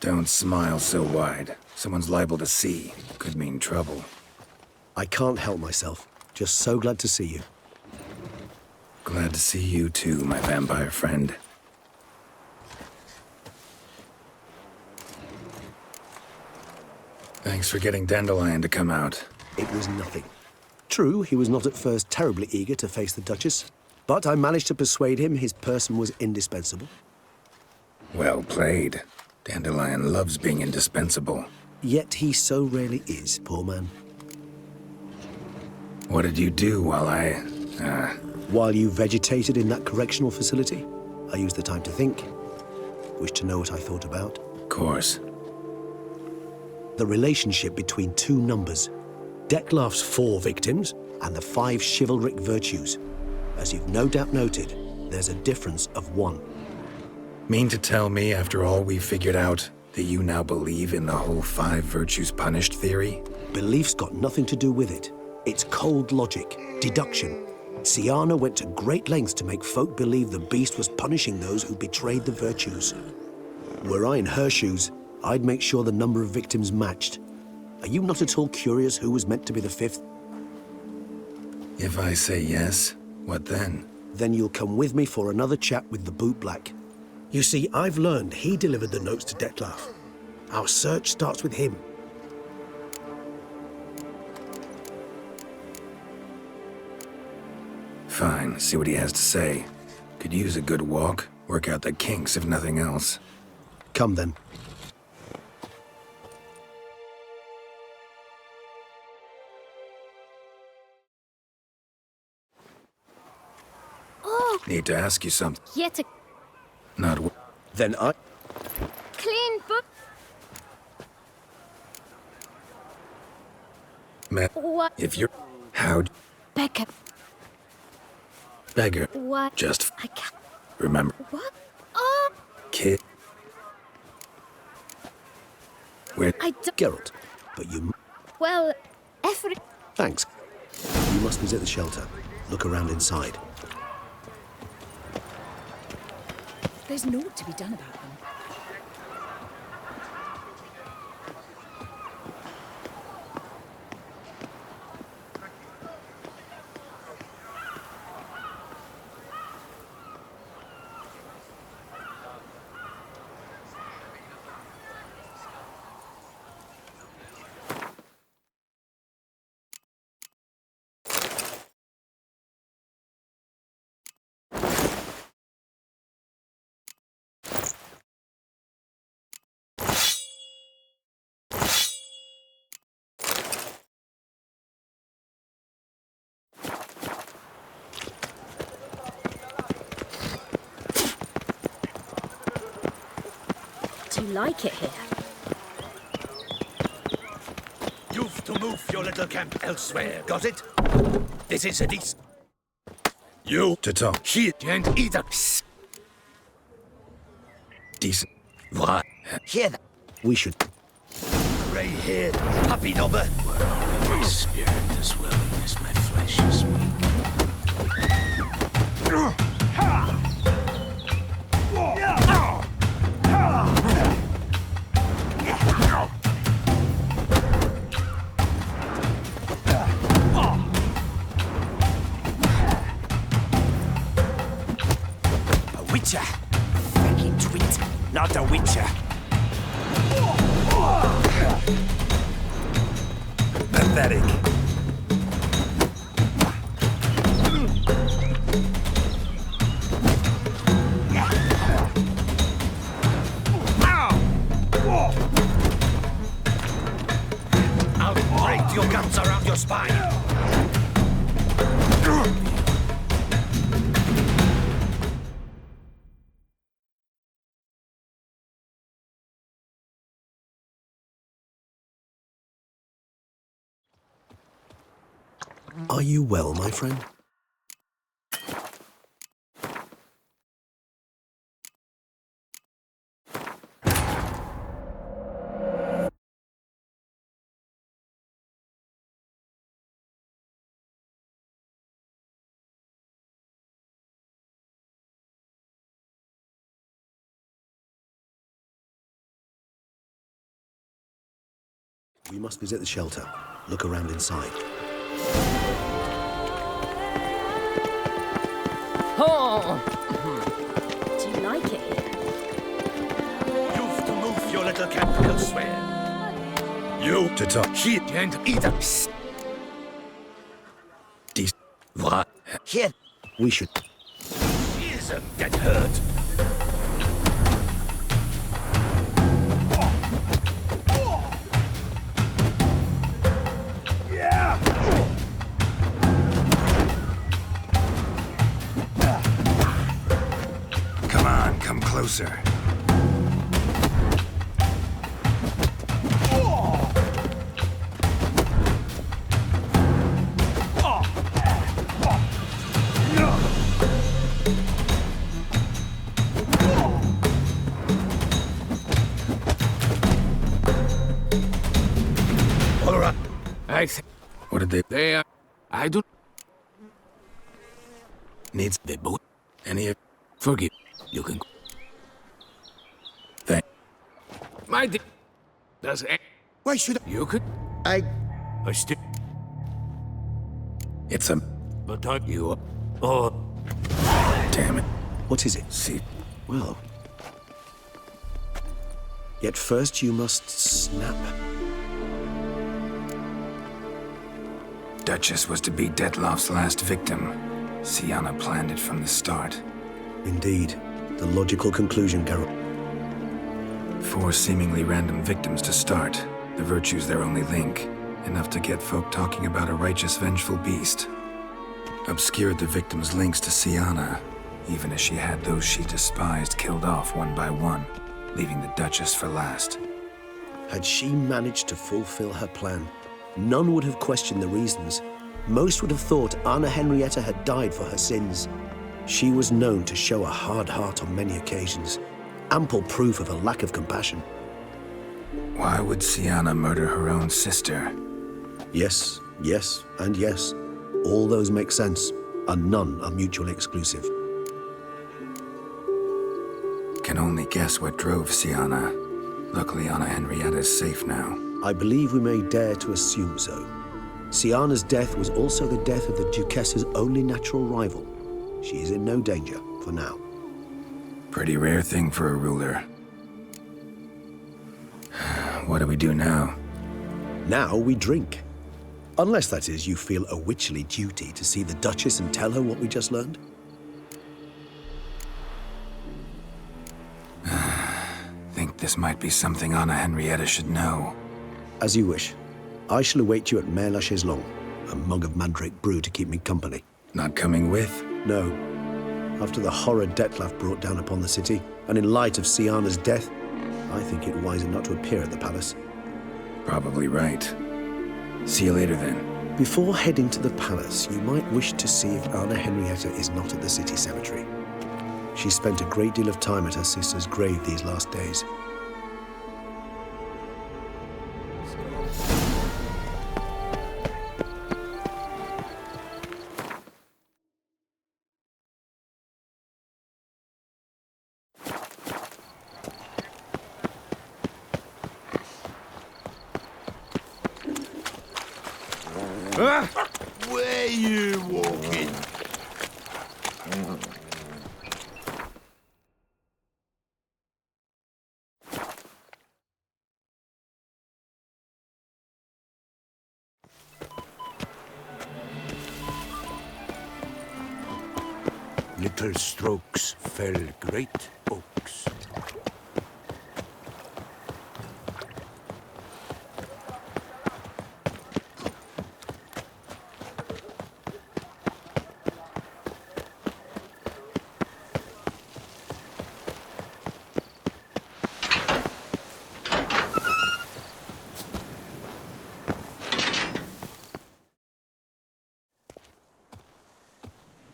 Don't smile so wide. Someone's liable to see. Could mean trouble. I can't help myself. Just so glad to see you. Glad to see you too, my vampire friend. Thanks for getting Dandelion to come out. It was nothing. True, he was not at first terribly eager to face the Duchess, but I managed to persuade him his person was indispensable. Well played. Dandelion loves being indispensable. Yet he so rarely is, poor man. What did you do while While you vegetated in that correctional facility, I used the time to think. Wish to know what I thought about? Of course. The relationship between two numbers. Dettlaff's 4 victims and the 5 chivalric virtues. As you've no doubt noted, there's a difference of 1. Mean to tell me, after all we've figured out, that you now believe in the whole 5 virtues punished theory? Belief's got nothing to do with it. It's cold logic, deduction. Siana went to great lengths to make folk believe the beast was punishing those who betrayed the virtues. Were I in her shoes, I'd make sure the number of victims matched. Are you not at all curious who was meant to be the 5th? If I say yes, what then? Then you'll come with me for another chat with the bootblack. You see, I've learned he delivered the notes to Dettlaff. Our search starts with him. Fine, see what he has to say. Could use a good walk, work out the kinks if nothing else. Come then. Oh! Need to ask you something. Yet a Not Then I... clean book. What? If you're... How'd... Becca. Beggar. What? Just... I can't... Remember. What? Oh! Kid. Where... I don't... Geralt, but you... Well, every... Thanks. You must visit the shelter. Look around inside. There's naught to be done about them. Do you like it here? You've to move your little camp elsewhere, got it? This is a decent... You... To talk. Here and either... Decent. What? Hear that? We should... Grey-haired puppy knobber. My spirit is willing as my flesh is weak. A witcher. Fucking twit. Not a witcher. Pathetic. I'll break your guts around your spine. Are you well, my friend? We must visit the shelter. Look around inside. Oh! Do you like it here? You've to move your little camp elsewhere. You to talk. Here and either. Here. We should. Isn't that hurt? Come on, come closer. All right. What did they... I do... Needs they both? Any of... Forgive. You can... Thank... My dear... Does... Why should You could... I... still... It's a... But don't you... Oh... Damn it. What is it? See... Well... Yet first you must snap. Duchess was to be Detlof's last victim. Sienna planned it from the start. Indeed. The logical conclusion, Geralt. 4 seemingly random victims to start. The virtue's their only link. Enough to get folk talking about a righteous, vengeful beast. Obscured the victims' links to Sienna, even as she had those she despised killed off one by one, leaving the Duchess for last. Had she managed to fulfill her plan, none would have questioned the reasons. Most would have thought Anna Henrietta had died for her sins. She was known to show a hard heart on many occasions, ample proof of a lack of compassion. Why would Sienna murder her own sister? Yes, yes, and yes. All those make sense, and none are mutually exclusive. Can only guess what drove Sienna. Luckily, Anna Henrietta is safe now. I believe we may dare to assume so. Sienna's death was also the death of the Duchess's only natural rival. She is in no danger, for now. Pretty rare thing for a ruler. What do we do now? Now we drink. Unless, that is, you feel a witcherly duty to see the Duchess and tell her what we just learned. Think this might be something Anna Henrietta should know. As you wish. I shall await you at Mare la Chaiselongue. A mug of mandrake brew to keep me company. Not coming with? No. After the horror Detlef brought down upon the city, and in light of Sienna's death, I think it wiser not to appear at the palace. Probably right. See you later, then. Before heading to the palace, you might wish to see if Anna Henrietta is not at the city cemetery. She spent a great deal of time at her sister's grave these last days. Where you walking? Little strokes fell great oaks.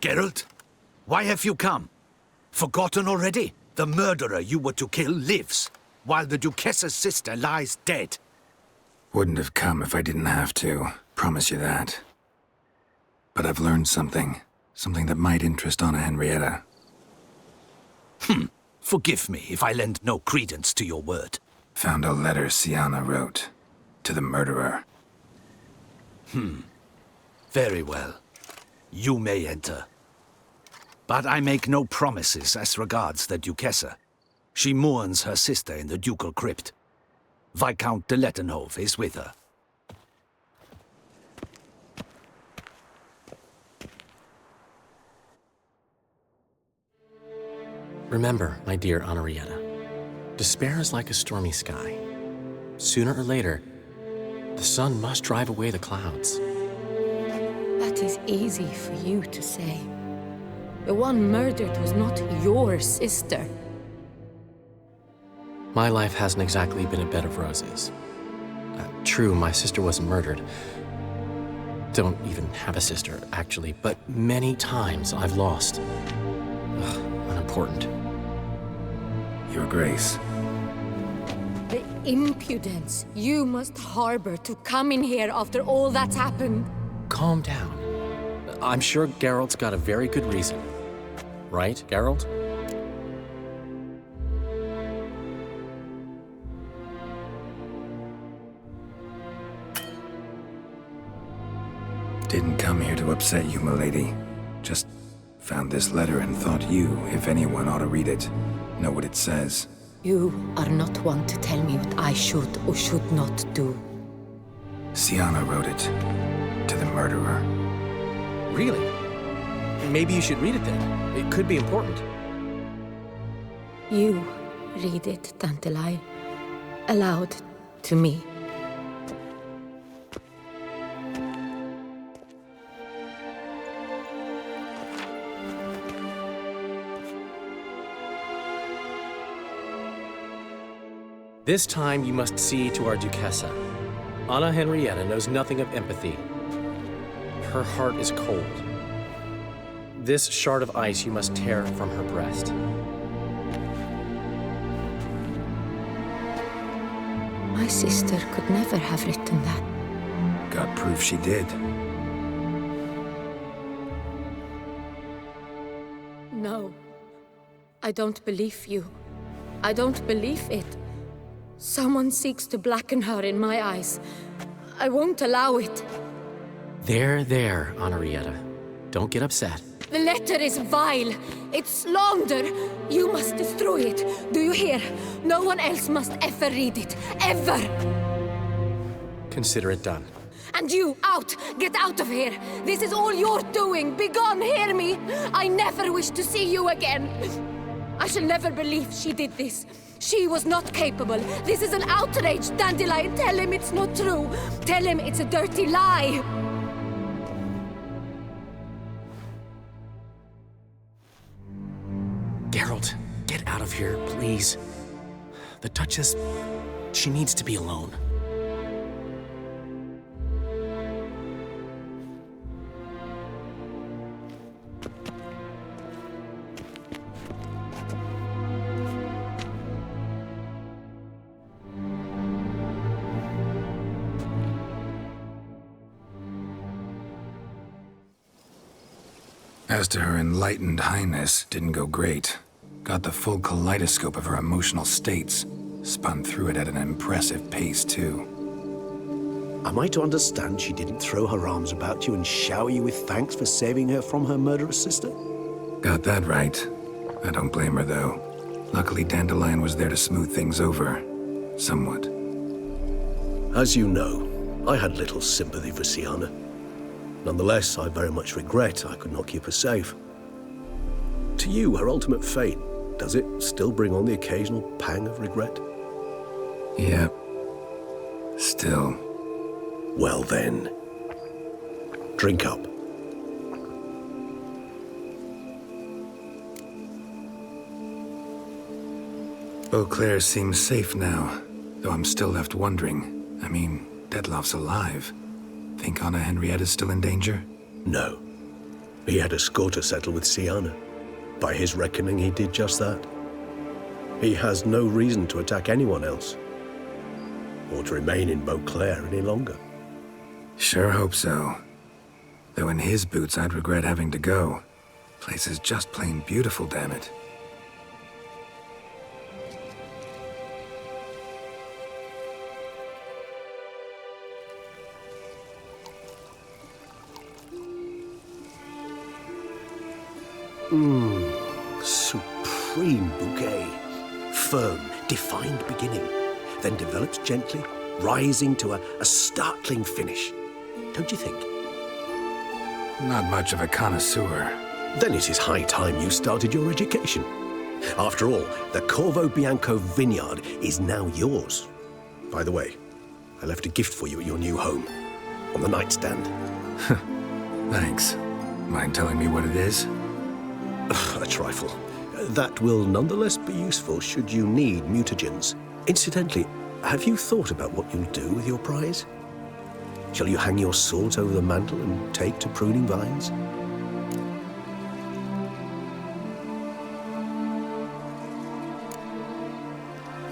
Geralt, why have you come? Forgotten already? The murderer you were to kill lives, while the Duchess's sister lies dead. Wouldn't have come if I didn't have to. Promise you that. But I've learned something. Something that might interest Anna Henrietta. Forgive me if I lend no credence to your word. Found a letter Sienna wrote. to the murderer. Very well. You may enter. But I make no promises as regards the Duchessa. She mourns her sister in the ducal crypt. Viscount de Lettenhove is with her. Remember, my dear Henrietta, despair is like a stormy sky. Sooner or later, the sun must drive away the clouds. That is easy for you to say. The one murdered was not your sister. My life hasn't exactly been a bed of roses. True, my sister wasn't murdered. Don't even have a sister, actually, but many times I've lost. Unimportant. Your Grace. The impudence you must harbor to come in here after all that's happened. Calm down. I'm sure Geralt's got a very good reason. Right, Geralt? Didn't come here to upset you, milady. Just found this letter and thought you, if anyone, ought to read it. Know what it says. You are not one to tell me what I should or should not do. Sienna wrote it. To the murderer. Really? Maybe you should read it then. It could be important. You read it, Tantalai, aloud to me. This time you must see to our Duchessa. Anna Henrietta knows nothing of empathy. Her heart is cold. This shard of ice you must tear from her breast. My sister could never have written that. Got proof she did. No. I don't believe you. I don't believe it. Someone seeks to blacken her in my eyes. I won't allow it. There, Henrietta. Don't get upset. The letter is vile. It's slander. You must destroy it. Do you hear? No one else must ever read it. Ever! Consider it done. And you, out! Get out of here! This is all you're doing! Be gone, hear me! I never wish to see you again! I shall never believe she did this. She was not capable. This is an outrage, Dandelion. Tell him it's not true. Tell him it's a dirty lie. Geralt, get out of here, please. The Duchess, she needs to be alone. As to her enlightened highness, didn't go great. Got the full kaleidoscope of her emotional states. Spun through it at an impressive pace, too. Am I to understand she didn't throw her arms about you and shower you with thanks for saving her from her murderous sister? Got that right. I don't blame her, though. Luckily, Dandelion was there to smooth things over. Somewhat. As you know, I had little sympathy for Sienna. Nonetheless, I very much regret I could not keep her safe. To you, her ultimate fate, does it still bring on the occasional pang of regret? Yep. Still. Well then, drink up. Beauclair seems safe now, though I'm still left wondering. I mean, Detloff's alive. Think Anna Henrietta's still in danger? No. He had a score to settle with Sienna. By his reckoning, he did just that. He has no reason to attack anyone else, or to remain in Beauclair any longer. Sure hope so. Though in his boots, I'd regret having to go. Place is just plain beautiful, damn it. Supreme bouquet. Firm, defined beginning, then develops gently, rising to a startling finish. Don't you think? Not much of a connoisseur. Then it is high time you started your education. After all, the Corvo Bianco vineyard is now yours. By the way, I left a gift for you at your new home, on the nightstand. Thanks. Mind telling me what it is? A trifle. That will nonetheless be useful should you need mutagens. Incidentally, have you thought about what you'll do with your prize? Shall you hang your swords over the mantle and take to pruning vines?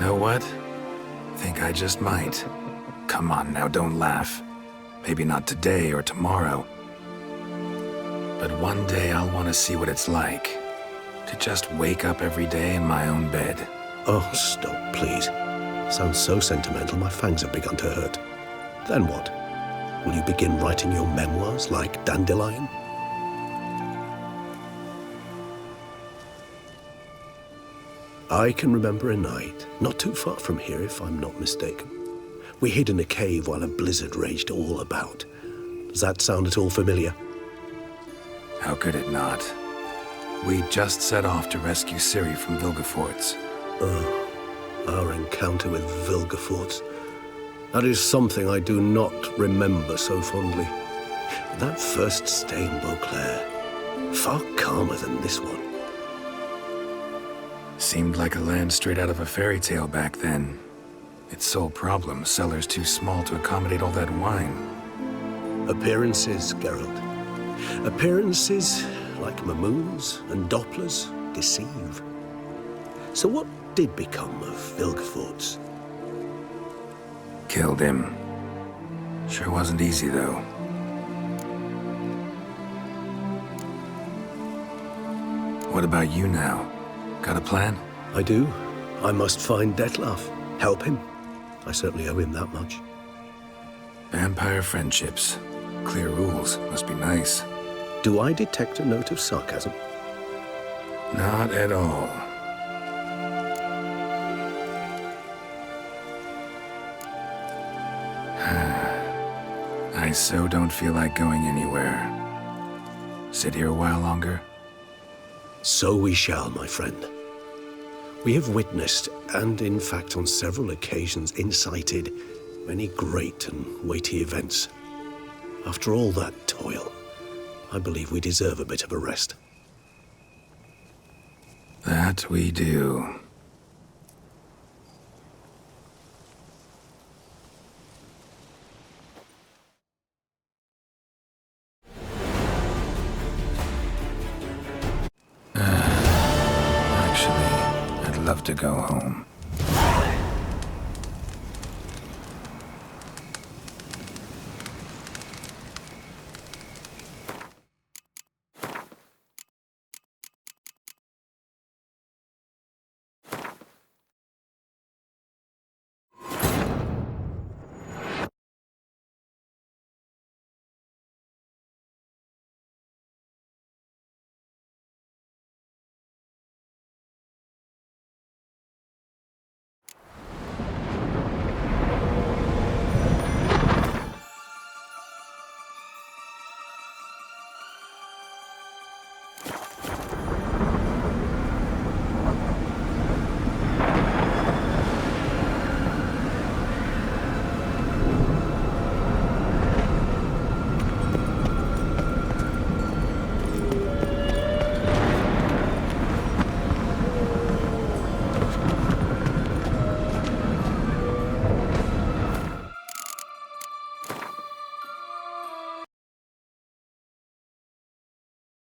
Know what? Think I just might. Come on now, don't laugh. Maybe not today or tomorrow. But one day I'll want to see what it's like. To just wake up every day in my own bed. Oh, stop, please. Sounds so sentimental, my fangs have begun to hurt. Then what? Will you begin writing your memoirs like Dandelion? I can remember a night, not too far from here if I'm not mistaken. We hid in a cave while a blizzard raged all about. Does that sound at all familiar? How could it not? We just set off to rescue Ciri from Vilgefortz. Oh, our encounter with Vilgefortz. That is something I do not remember so fondly. That first stay in Beauclair, far calmer than this one. Seemed like a land straight out of a fairy tale back then. Its sole problem, cellars too small to accommodate all that wine. Appearances, Geralt. Appearances, like Mamoons and Dopplers, deceive. So what did become of Vilgefortz? Killed him. Sure wasn't easy, though. What about you now? Got a plan? I do. I must find Detlef. Help him. I certainly owe him that much. Vampire friendships. Clear rules. Must be nice. Do I detect a note of sarcasm? Not at all. I so don't feel like going anywhere. Sit here a while longer? So we shall, my friend. We have witnessed, and in fact on several occasions incited, many great and weighty events. After all that toil, I believe we deserve a bit of a rest. That we do. Actually, I'd love to go home.